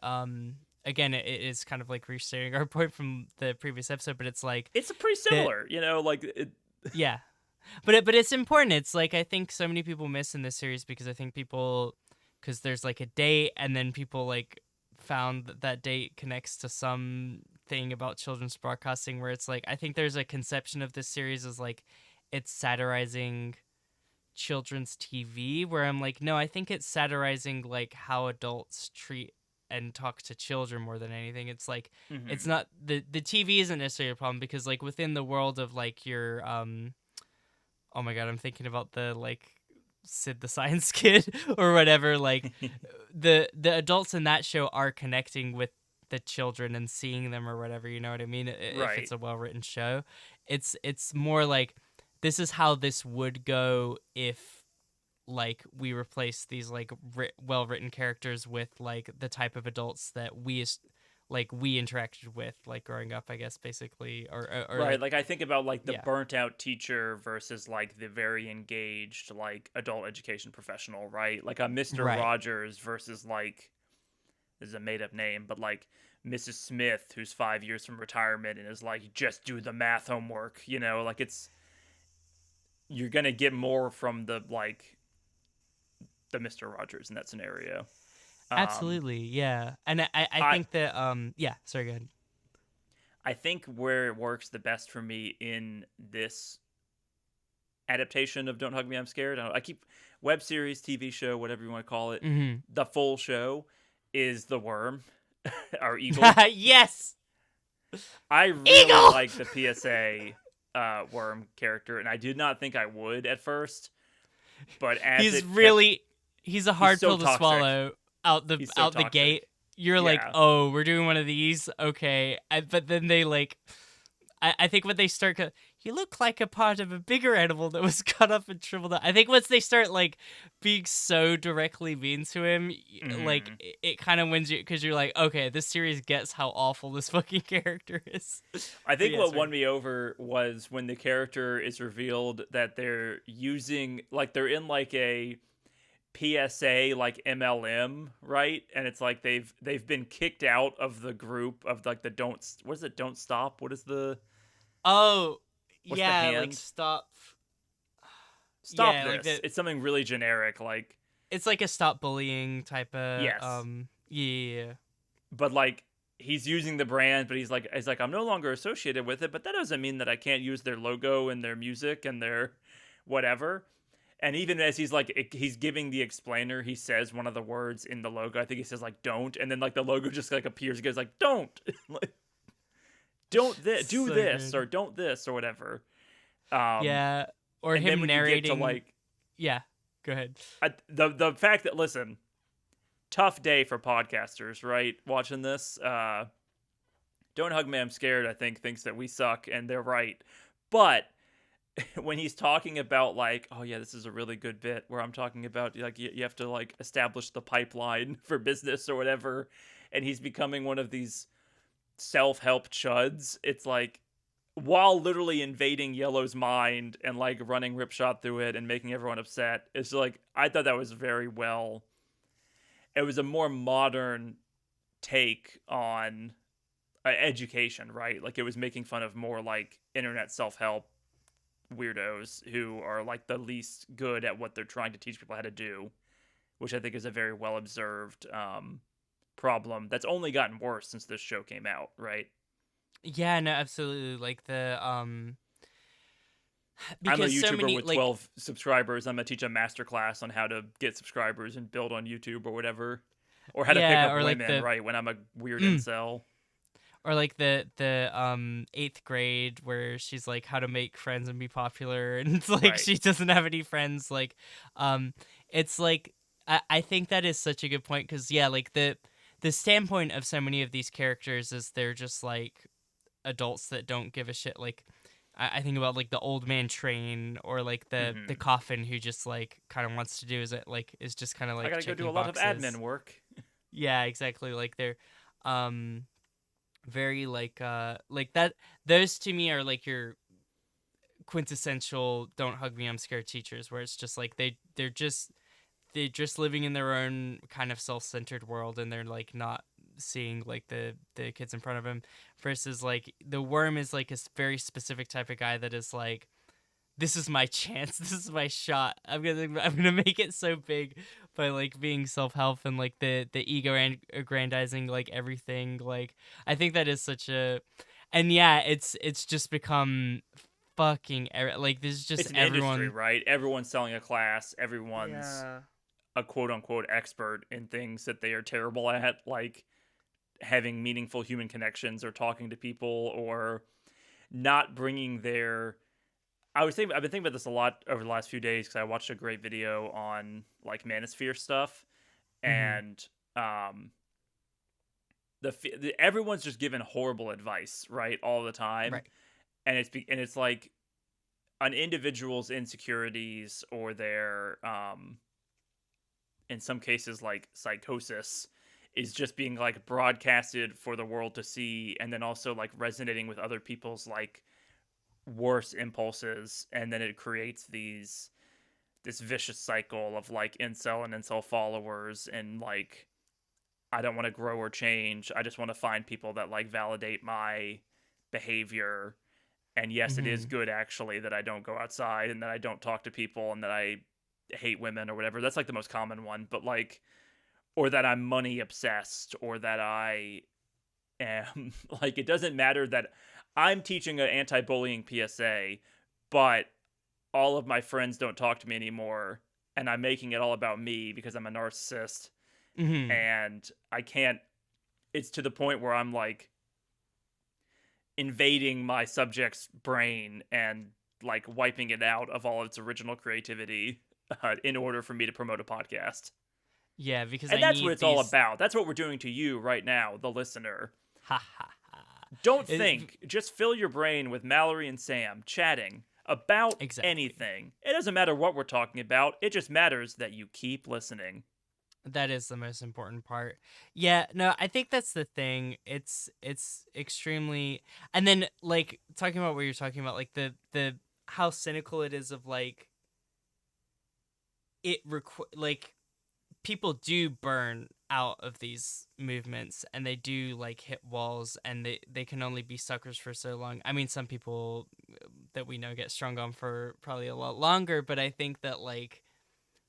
again, it is kind of like restating our point from the previous episode, but it's like It's pretty that. similar, you know, like it, Yeah, but it's important. It's like I think so many people miss in this series because I think people because there's like a date and then people like found that that date connects to some thing about children's broadcasting where it's like I think there's a conception of this series as like it's satirizing children's TV where I'm like no, I think it's satirizing like how adults treat and talk to children more than anything. It's like it's mm-hmm. not the TV isn't necessarily a problem because like within the world of like your oh my god, I'm thinking about the like Sid the Science Kid or whatever. Like the adults in that show are connecting with the children and seeing them or whatever. You know what I mean? If Right. it's a well written show, it's more like this is how this would go if like we replace these like well written characters with like the type of adults that like we interacted with like growing up, I guess basically or Right, like like I think about like the yeah. burnt out teacher versus like the very engaged like adult education professional, right? Like a Mr. Right. Rogers versus like this is a made up name, but like Mrs. Smith who's 5 years from retirement and is like just do the math homework, you know, like it's you're going to get more from the like the Mr. Rogers in that scenario. Um Absolutely, yeah. And I I think that yeah, sorry, go ahead. I think where it works the best for me in this adaptation of Don't Hug Me, I'm Scared. I keep web series, TV show, whatever you want to call it. Mhm. The full show is the worm, our eagle. Yes. I really Eagle. like the PSA worm character, and I did not think I would at first, but as He's it kept, really he's a he's hard so pill to toxic. swallow He's so out the toxic. gate. You're like, Yeah. "Oh, we're doing one of these." Okay. But then they like I think when they start you look like a part of a bigger animal that was cut up and shriveled up. I think once they start like being so directly mean to him, like Hmm. it kind of wins you because you're like, okay, this series gets how awful this fucking character is. I But think yeah, what sorry. won me over was when the character is revealed that they're using like they're in like a PSA like MLM, right? And it's like they've been kicked out of the group of like the don't what is it? Don't stop. What is the Oh, what's the yeah, like hand? stop. Stop Yeah, like this. the It's something really generic like it's like a stop bullying type of yes. yeah. But like he's using the brand but he's like I'm no longer associated with it, but that doesn't mean that I can't use their logo and their music and their whatever. And even as he's like he's giving the explainer, he says one of the words in the logo. I think he says like "don't," and then like the logo just like appears. He goes like "don't," like "don't do So this" good. or "don't this" or whatever. Um, Yeah, or and then him when you get to narrating. like Yeah, go ahead. the fact that listen, tough day for podcasters, right? Watching this, "Don't Hug Me, I'm Scared." I think thinks that we suck, and they're right, but when he's talking about like, oh yeah, this is a really good bit where I'm talking about like you have to like establish the pipeline for business or whatever, and he's becoming one of these self-help chuds. It's like, while literally invading Yellow's mind and like running Ripshot through it and making everyone upset. It's like I thought that was very well. It was a more modern take on education, right? Like it was making fun of more like internet self-help weirdos who are like the least good at what they're trying to teach people how to do, which I think is a very well observed problem that's only gotten worse since this show came out, right? Yeah, no, absolutely. Like the I'm a because so YouTuber many with like 12 subscribers. I'm gonna teach a master class on how to get subscribers and build on YouTube or whatever, or how to pick yeah, up or like women, the right? When I'm a weird incel, or like the eighth grade where she's like how to make friends and be popular, and it's like right? she doesn't have any friends. Like, it's like I think that is such a good point because yeah, like the standpoint of so many of these characters is they're just like adults that don't give a shit. Like I think about like the old man train or like the hmm coffin who just like kind of wants to do is just kind of I like gotta go do a checking lot of admin boxes. work. Yeah, exactly. Like they're um very like that. Those to me are like your quintessential don't hug me I'm scared teachers where it's just like they're just living in their own kind of self-centered world and they're like not seeing like the kids in front of him versus like the worm is like a very specific type of guy that is like this is my chance. This is my shot. I'm gonna make it so big by like being self help and like the ego and aggrandizing like everything. Like I think that is such a, and yeah, it's just become fucking like this is just It's an industry, everyone. right? Everyone's selling a class. Everyone's Yeah. a quote unquote expert in things that they are terrible at, like having meaningful human connections or talking to people or not bringing their. I've been thinking about this a lot over the last few days because I watched a great video on like manosphere stuff, Mm-hmm. and um, everyone's just given horrible advice, right, all the time, Right. and it's like an individual's insecurities or their in some cases like psychosis is just being like broadcasted for the world to see, and then also like resonating with other people's like worse impulses, and then it creates this vicious cycle of like incel and incel followers, and like I don't want to grow or change. I just want to find people that like validate my behavior. And yes, it is Mm-hmm. good actually that I don't go outside and that I don't talk to people and that I hate women or whatever. That's like the most common one, but like or that I'm money obsessed or that I am like it doesn't matter that I'm teaching an anti-bullying PSA, but all of my friends don't talk to me anymore and I'm making it all about me because I'm a narcissist Mm-hmm. and I can't it's to the point where I'm like invading my subject's brain and like wiping it out of all its original creativity in order for me to promote a podcast. Yeah, because And I that's what need it's all these. about. That's what we're doing to you right now, the listener. Ha ha ha. Don't It- think, just fill your brain with Mallory and Sam chatting about exactly. anything. It doesn't matter what we're talking about, it just matters that you keep listening. That is the most important part. Yeah, no, I think that's the thing. It's extremely, and then like talking about what you're talking about, like the how cynical it is of like like people do burn out of these movements and they do like hit walls and they can only be suckers for so long. I mean, some people that we know get strung on for probably a lot longer, but I think that like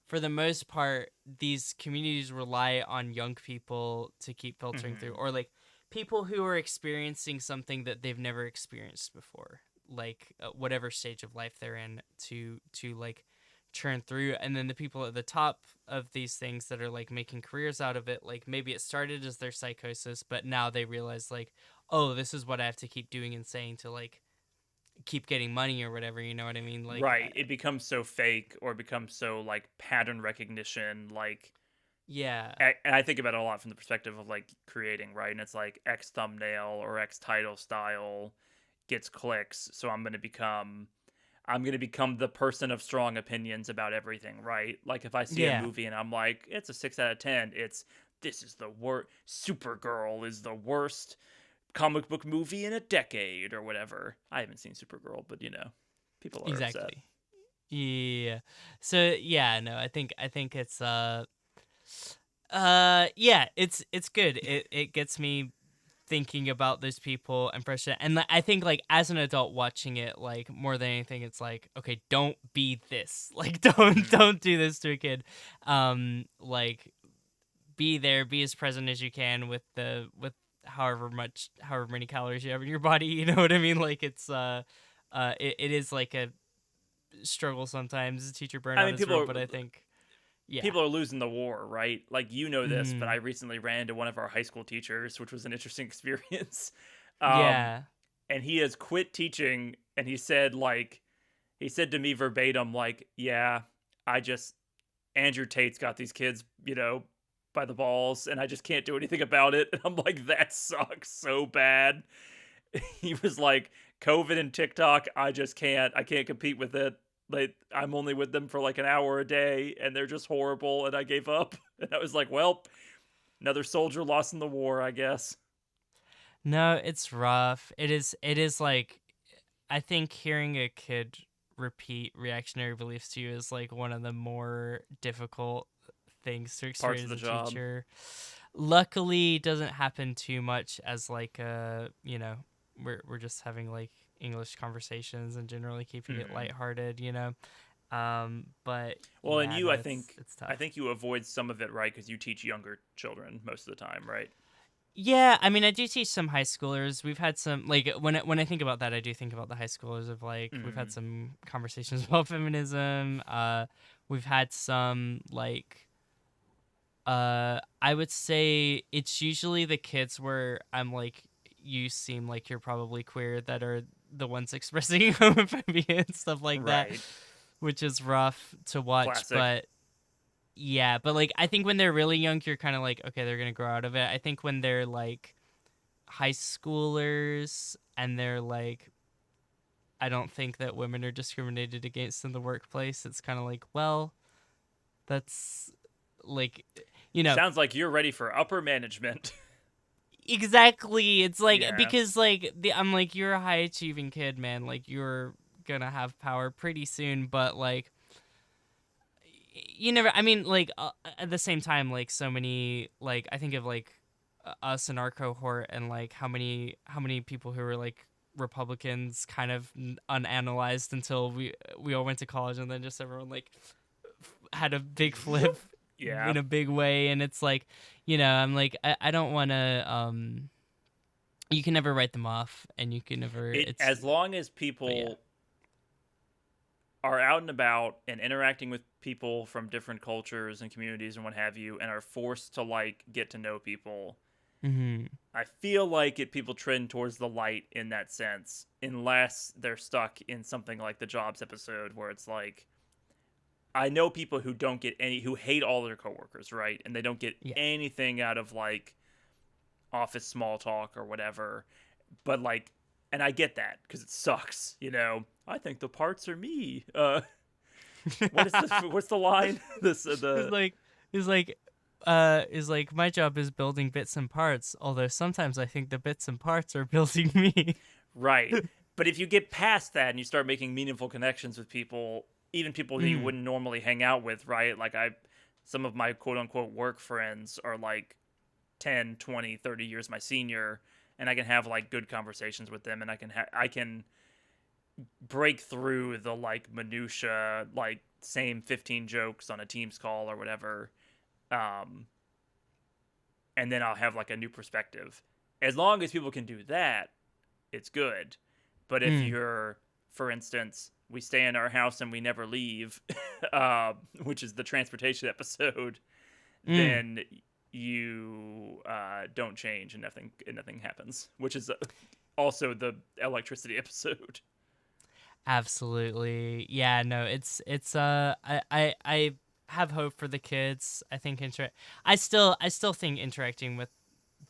for the most part, these communities rely on young people to keep filtering through, hmm or like people who are experiencing something that they've never experienced before, like whatever stage of life they're in, to like churn through. And then the people at the top of these things that are like making careers out of it, like maybe it started as their psychosis, but now they realize like, oh, this is what I have to keep doing and saying to like keep getting money or whatever. You know what I mean? Like, Right. It becomes so fake or becomes so like pattern recognition, like yeah, and I think about it a lot from the perspective of like creating, right? And it's like X thumbnail or X title style gets clicks, so I'm going to become the person of strong opinions about everything, right? Like if I see a yeah. movie and I'm like, it's a 6 out of 10, it's this is the worst. Supergirl is the worst comic book movie in a decade or whatever. I haven't seen Supergirl, but people are upset. Exactly. Yeah. So yeah, no, I think it's yeah, it's good. It gets me thinking about those people and pressure, and I think like as an adult watching it, like more than anything, it's like, okay, don't be this. Like Mm. don't do this to a kid. Like be there, be as present as you can with however many calories you have in your body. You know what I mean? Like it is like a struggle sometimes. Teacher I burnout mean, is real, but I think yeah. people are losing the war, right? Like this, but I Mm, recently ran into one of our high school teachers, which was an interesting experience. Um, yeah. and he has quit teaching, and he said to me verbatim, like, "Yeah, I just Andrew Tate's got these kids, by the balls, and I just can't do anything about it." And I'm like, "That sucks so bad." He was like, "COVID and TikTok, I just can't. I can't compete with it. Like, I'm only with them for like an hour a day, and they're just horrible, and I gave up." And I was like, "Well, another soldier lost in the war, I guess." No, it's rough. It is like I think hearing a kid repeat reactionary beliefs to you is like one of the more difficult things to Parts of experience the as a job. teacher. Luckily, it doesn't happen too much as like we're just having like English conversations and generally keeping it Hmm. lighthearted, but Well, and yeah, you, no, I it's think, it's I tough. think you avoid some of it, right? Because you teach younger children most of the time, right? Yeah, I mean, I do teach some high schoolers. We've had some like when I think about that, I do think about the high schoolers of like we've had Hmm. some conversations about feminism. We've had some like I would say it's usually the kids where I'm like, you seem like you're probably queer that are the ones expressing homophobia and stuff like that, Right. which is rough to watch. Classic. But yeah, but like I think when they're really young, you're kind of like, okay, they're gonna grow out of it. I think when they're like high schoolers and they're like, I don't think that women are discriminated against in the workplace. It's kind of like, well, that's like, you know, Sounds like you're ready for upper management. exactly. It's like Yeah. because like I'm like, you're a high achieving kid, man. Like you're gonna have power pretty soon, but like you never. I mean, like at the same time, like so many like I think of like us in our cohort and like how many people who were like Republicans kind of unanalyzed until we all went to college and then just everyone like had a big flip Yeah. in a big way and it's like I'm like I don't want to you can never write them off and you can never It it's as long as but yeah. people are out and about and interacting with people from different cultures and communities and what have you, and are forced to like get to know people, Mhm. I feel like people trend towards the light in that sense, unless they're stuck in something like the Jobs episode where it's like, I know people who don't get any, who hate all their coworkers, right? And they don't get Yeah. anything out of like office small talk or whatever. But like, and I get that because it sucks. I think the parts are me. What is this? What's the line? This It's the like it's like is like my job is building bits and parts, although sometimes I think the bits and parts are building me. Right. But if you get past that and you start making meaningful connections with people, even people that you Mm. wouldn't normally hang out with, right? Like some of my quote unquote work friends are like 10, 20, 30 years my senior, and I can have like good conversations with them, and I can break through the like minutia, like same 15 jokes on a Teams call or whatever. Um and then I'll have like a new perspective. As long as people can do that, it's good. But if Mm. you're, for instance, we stay in our house and we never leave, which is the transportation episode, Mm. then you don't change and nothing happens, which is also the electricity episode. Absolutely. Yeah, no, it's I have hope for the kids. I think I still think interacting with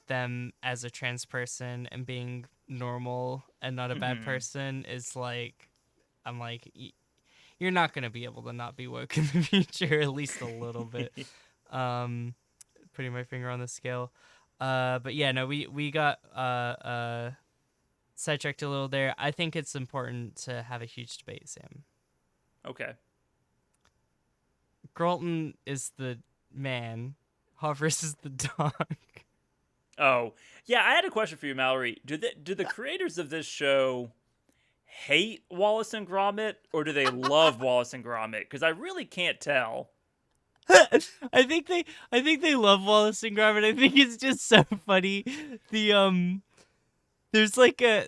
them as a trans person and being normal and not a bad Hmm. person is like I'm like you're not going to be able to not be woke in the future at least a little bit. Um putting my finger on the scale. But yeah, no, we got sidetracked a little there. I think it's important to have a huge debate, Sam. Okay. Gralton is the man. Hoffers is the dog. Oh, yeah. I had a question for you, Mallory. Do the creators of this show hate Wallace and Gromit, or do they love Wallace and Gromit? Because I really can't tell. I think they love Wallace and Gromit. I think it's just so funny. The there's like a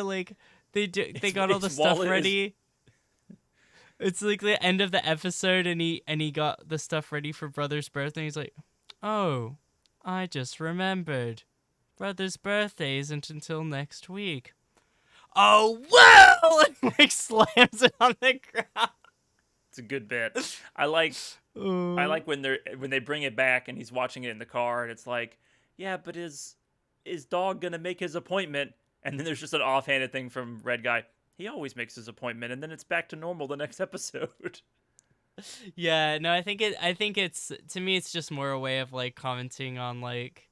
like they got all the It's stuff Wallace. ready. It's like the end of the episode, and he got the stuff ready for Brother's birthday. He's like, "Oh, I just remembered, Brother's birthday isn't until next week." Oh well, and like slams it on the ground. It's a good bit. I like when they bring it back and he's watching it in the car and it's like, yeah, but is dog gonna make his appointment? And then there's just an offhanded thing from Red Guy. He always makes his appointment, and then it's back to normal the next episode. Yeah, no, I think it's to me it's just more a way of like commenting on like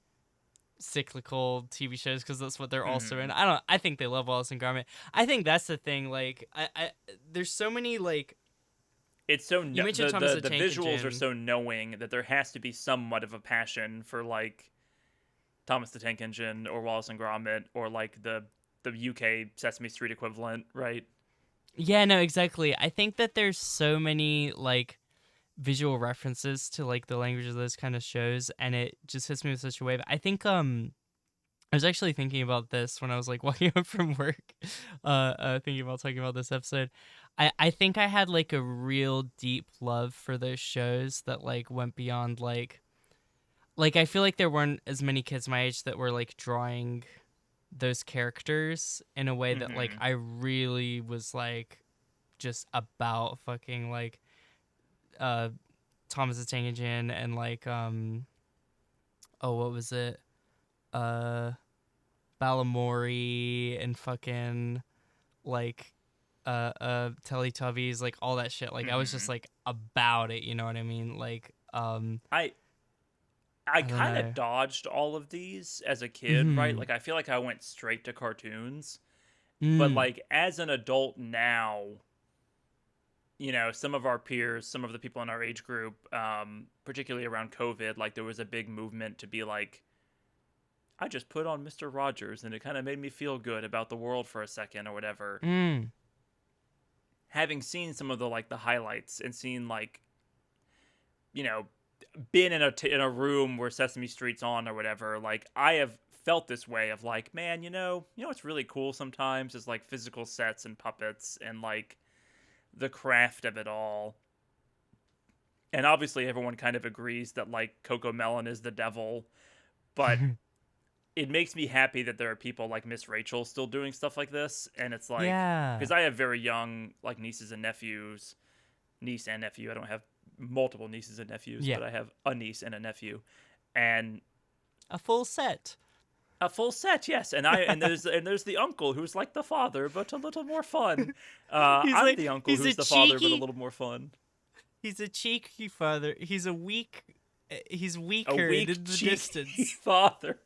cyclical TV shows because that's what they're also in. I think they love Wallace and Gromit. I think that's the thing. Like I there's so many like It's so you mentioned Thomas the Tank visuals Engine. are so knowing that there has to be somewhat of a passion for like Thomas the Tank Engine or Wallace and Gromit or like the UK Sesame Street equivalent, right? Yeah, no, exactly. I think that there's so many like visual references to like the language of those kind of shows, and it just hits me with such a wave. I think I was actually thinking about this when I was like walking home from work, thinking about talking about this episode. I think I had like a real deep love for those shows that like went beyond like I feel like there weren't as many kids my age that were like drawing those characters in a way that like Mm-hmm. I really was like just about fucking like uh Thomas the Tank Engine and like oh what was it uh Balamori and fucking like Teletubbies, like all that shit. Like I was Mm-hmm. just like about it, you know what I mean? Like I I don't kind know. of dodged all of these as a kid, right? Mhm. Like I feel like I went straight to cartoons, but Mm. like as an adult now, some of our peers, some of the people in our age group, particularly around COVID, like there was a big movement to be like, I just put on Mr. Rogers and it kind of made me feel good about the world for a second or whatever. Mm. Having seen some of the like the highlights and seen like, you know, been in a room where Sesame Street's on or whatever, like I have felt this way of like, man, what's really cool sometimes is like physical sets and puppets and like the craft of it all. And obviously everyone kind of agrees that like Coco Melon is the devil, but it makes me happy that there are people like Miss Rachel still doing stuff like this. And it's like, Yeah. because I have very young like nieces and nephews, niece and nephew. I don't have multiple nieces and nephews, Yeah. but I have a niece and a nephew, and A full set. a full set. Yes, and there's the uncle who's like the father, but a little more fun. He's I'm like the uncle he's a who's the father, but a cheeky little more fun. he's a cheeky father. He's A weaker in weak, the cheeky distance. father.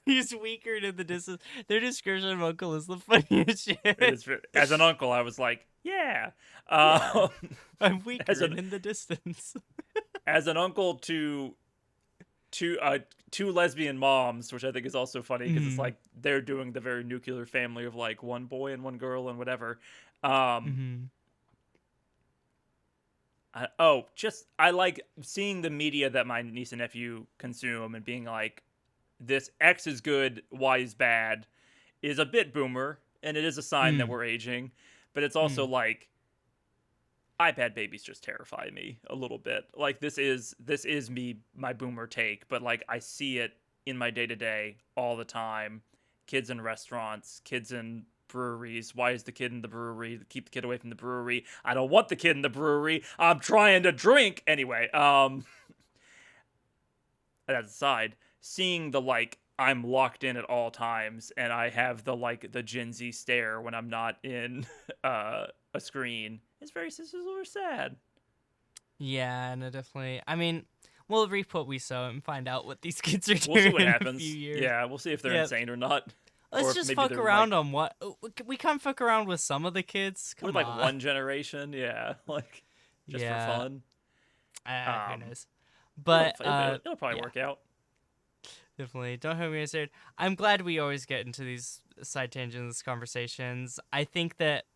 He's weaker in the distance. Their description of Uncle is the funniest It shit. is as an uncle, I was like, yeah. Yeah. Um, I'm weaker as and an in the distance. as an uncle to two lesbian moms, which I think is also funny because it's Mm. like they're doing the very nuclear family of like one boy and one girl and whatever. Um, Mhm. I like seeing the media that my niece and nephew consume and being like, this X is good, Y is bad, is a bit boomer, and it is a sign that Mm. we're aging, but it's also Mm. like iPad babies just terrify me a little bit. Like this is me my boomer take, but like I see it in my day to day all the time. Kids in restaurants, kids in breweries. Why is the kid in the brewery? Keep the kid away from the brewery. I don't want the kid in the brewery. I'm trying to drink anyway. That aside, seeing the like I'm locked in at all times and I have the like the Gen Z stare when I'm not in a screen is very super sad. Yeah, no, definitely. I mean, we'll reap what we sow and find out what these kids are We'll see doing what in a happens. few years. Yeah, we'll see if they're Yep. insane or not. Let's Or if just maybe fuck they're around like, on what we can't fuck around with some of the kids. Come with like on. one generation. Yeah, like just for Yeah. fun. Who Um, knows? But it'll probably yeah, work out. definitely. Don't have me started. I'm glad we always get into these side tangents conversations. I think that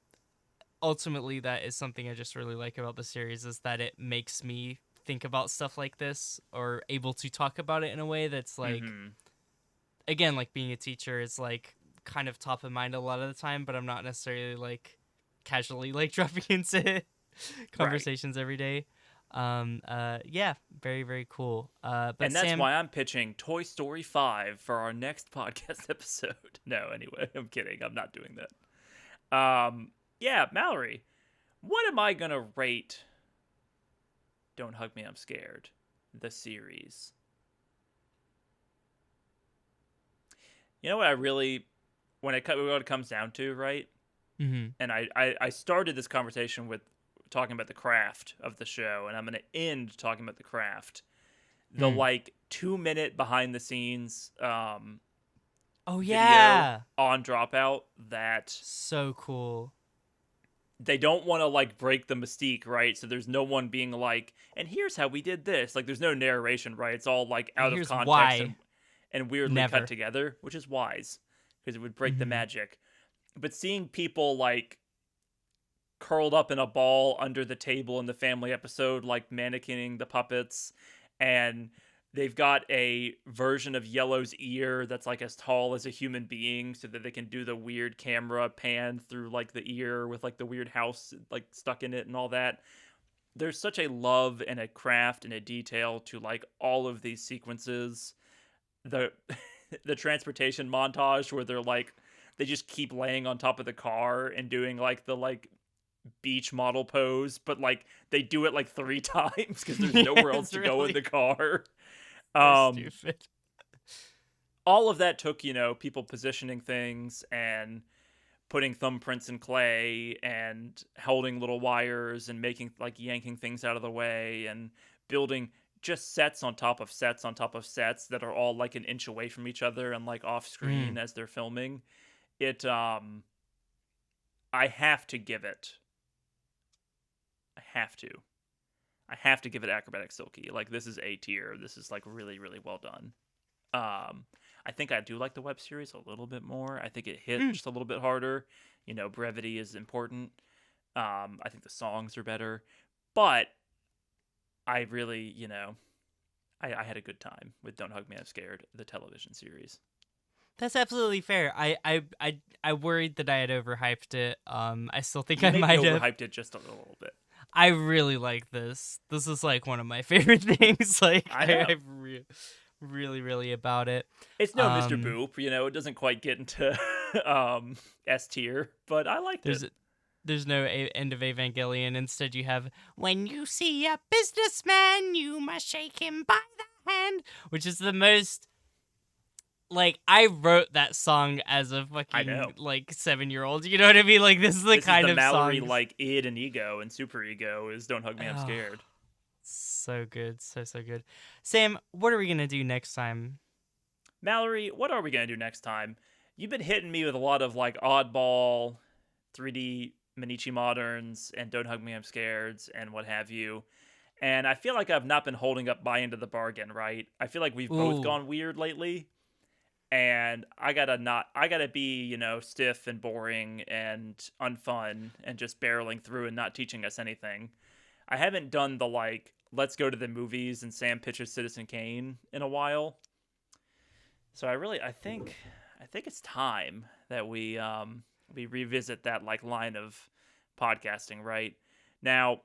ultimately that is something I just really like about the series is that it makes me think about stuff like this or able to talk about it in a way that's like Mm-hmm. again, like being a teacher is like kind of top of mind a lot of the time, but I'm not necessarily like casually like dropping into Right. conversations every day. Yeah, very, very cool. But And that's Sam, why I'm pitching Toy Story 5 for our next podcast episode. No, anyway, I'm kidding. I'm not doing that. Yeah, Mallory, what am I going to rate Don't Hug Me, I'm Scared, the series? You know what I really, when what it comes down to, right? mhm, And I started this conversation with talking about the craft of the show, and I'm going to end talking about the craft. The mm. like 2 minute behind the scenes Oh video yeah, on Dropout that so cool. they don't want to like break the mystique, right? So there's no one being like, and here's how we did this. Like there's no narration, right? It's all like And out of here's context why and weirdly cut never. together, which is wise because it would break the Hmm. magic. But seeing people like curled up in a ball under the table in the family episode, like mannequining the puppets, and they've got a version of Yellow's ear that's like as tall as a human being so that they can do the weird camera pan through like the ear with like the weird house like stuck in it and all that. There's such a love and a craft and a detail to like all of these sequences. The the transportation montage where they're like they just keep laying on top of the car and doing like the like beach model pose, but like they do it like 3 times because there's Yeah, nowhere else it's to go in really the car. so Um, stupid. all of that took, people positioning things and putting thumbprints in clay and holding little wires and making like yanking things out of the way and building just sets on top of sets on top of sets that are all like an inch away from each other and like off Mm. screen as they're filming. It I have to give it. I have to. I have to give it acrobatic silky. Like this is A tier. This is like really really well done. I think I do like the web series a little bit more. I think it hit Mm. just a little bit harder. Brevity is important. I think the songs are better, but I really, I had a good time with Don't Hug Me, I'm Scared, the television series. That's absolutely fair. I worried that I had overhyped it. I still think You I maybe might have. overhyped it just a little bit. I really like this. This is like one of my favorite things. Like I know. really, really about it. It's no Mr. Um, Boop, it doesn't quite get into S tier, but I liked it. there's no end of Evangelion. Instead, you have when you see a businessman, you must shake him by the hand, which is the most. Like I wrote that song as a I know. fucking like 7-year-old. You know what I mean? Like this is the This kind is the of Mallory songs. like id and ego and super ego is Don't Hug Me, I'm Oh, Scared. so good, so good. Sam, what are we gonna do next time? Mallory, what are we gonna do next time? You've been hitting me with a lot of like oddball, 3D Minichi Moderns and Don't Hug Me, I'm Scared and what have you. And I feel like I've not been holding up my end of the bargain, right? I feel like we've both Ooh, gone weird lately. And I gotta be, stiff and boring and unfun and just barreling through and not teaching us anything. I haven't done the like, let's go to the movies and Sam pitches Citizen Kane in a while. So I think it's time that we revisit that like line of podcasting, right? Now,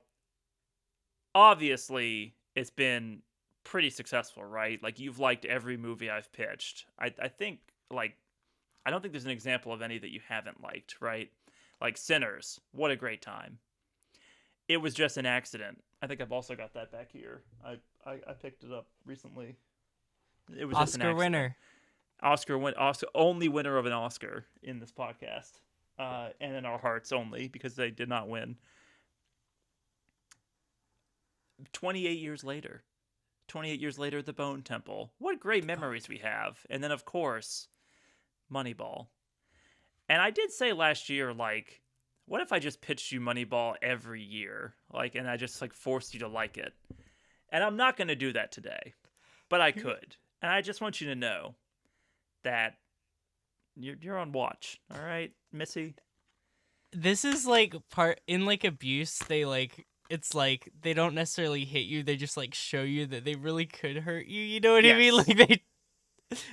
obviously, it's been pretty successful, right? Like you've liked every movie I've pitched. I think like I don't think there's an example of any that you haven't liked, right? Like Sinners, what a great time. It was just an accident. I think I've also got that back here. I picked it up recently. It was just an Oscar accident. winner. Oscar only winner of an Oscar in this podcast, and in our hearts only because they did not win. 28 years later, 28 years later, The Bone Temple. What great memories we have. And then, of course, Moneyball. And I did say last year, like, what if I just pitched you Moneyball every year? Like, and I just, like, forced you to like it. And I'm not going to do that today, but I could. And I just want you to know that you're on watch, all right, Missy? This is like part in like abuse. They like it's like they don't necessarily hit you. They just like show you that they really could hurt you. You know what I mean? Yes. Like they.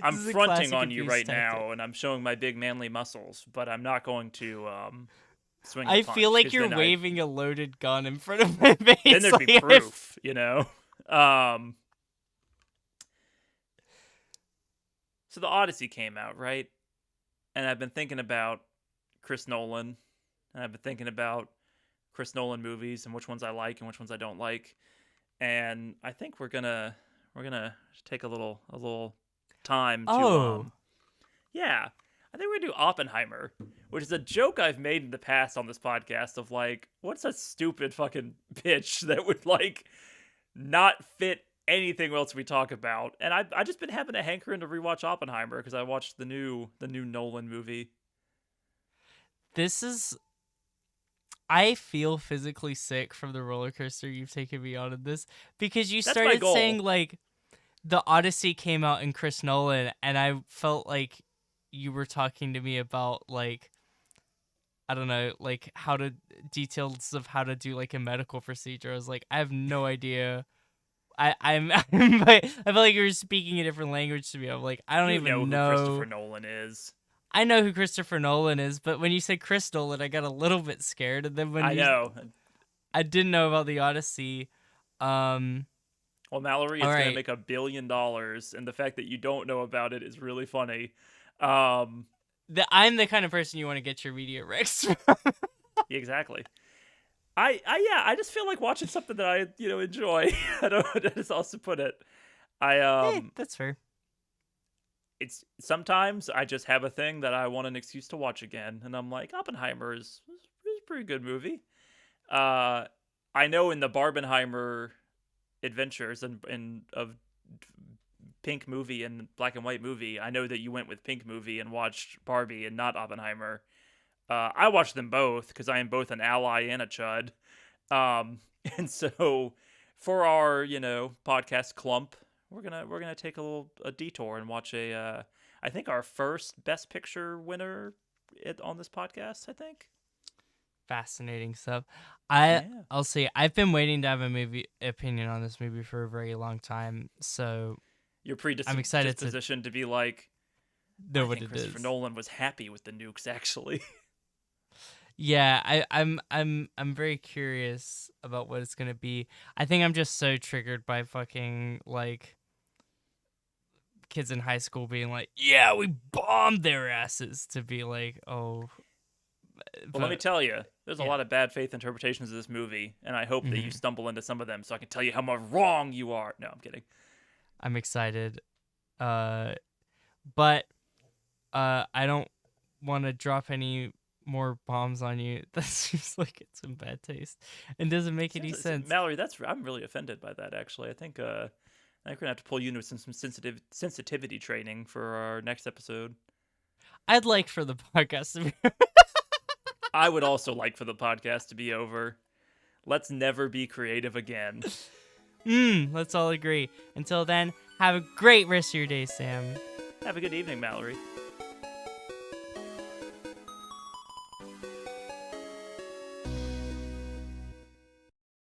I'm This is a fronting classic on you abuse right tactic. now, and I'm showing my big manly muscles, but I'm not going to swing. I a punch, feel like 'cause you're then waving a loaded gun in front of my face. then there'd be like, proof, you know. So the Odyssey came out, right? And I've been thinking about Chris Nolan, and I've been thinking about Chris Nolan movies and which ones I like and which ones I don't like. And I think we're gonna take a little time to Oh, yeah. I think we're gonna do Oppenheimer, which is a joke I've made in the past on this podcast of like, what's a stupid fucking pitch that would like not fit anything else we talk about. And I just been having a hankering to rewatch Oppenheimer because I watched the new Nolan movie. this is. I feel physically sick from the roller coaster you've taken me on in this because you That's my started goal. saying like the Odyssey came out in Chris Nolan, and I felt like you were talking to me about like I don't know, like how to details of how to do like a medical procedure. I was like, I have no idea. I feel like you were speaking a different language to me. I'm like, I don't You know even who Christopher know. Nolan is. I know who Christopher Nolan is, but when you said Chris Nolan, I got a little bit scared. And then when I know. I didn't know about the Odyssey. Um, Well, Mallory, all it's going to right. make $1 billion, and the fact that you don't know about it is really funny. Um, I'm the kind of person you want to get your media recs from. exactly. I just feel like watching something that I enjoy. I don't know how to also put it. I Hey, that's fair. it's sometimes I just have a thing that I want an excuse to watch again, and I'm like, Oppenheimer is a pretty good movie. I know in the Barbenheimer adventures and of Pink movie and Black and White movie, I know that you went with Pink movie and watched Barbie and not Oppenheimer. I watched them both because I am both an ally and a chud. And so for our podcast clump, we're gonna take a detour and watch I think our first Best Picture winner on this podcast. I think. Fascinating stuff. Yeah. I'll say I've been waiting to have a movie opinion on this movie for a very long time. So Your I'm excited to predisposition to be like, know I what think it Christopher is. Nolan was happy with the nukes, actually. Yeah, I'm very curious about what it's gonna be. I think I'm just so triggered by fucking like kids in high school being like, "Yeah, we bombed their asses," to be like, "Oh." Well, let me But tell you, there's a yeah. lot of bad faith interpretations of this movie, and I hope that you Mhm. stumble into some of them so I can tell you how much wrong you are. No, I'm kidding. I'm excited. But I don't want to drop any more bombs on you. That seems like it's in bad taste and doesn't make any sense. Mallory, I'm really offended by that, actually. I think we're gonna have to pull you into some sensitivity training for our next episode. I'd like for the podcast to be. I would also like for the podcast to be over. Let's never be creative again. Let's all agree. Until then, have a great rest of your day, Sam. Have a good evening, Mallory.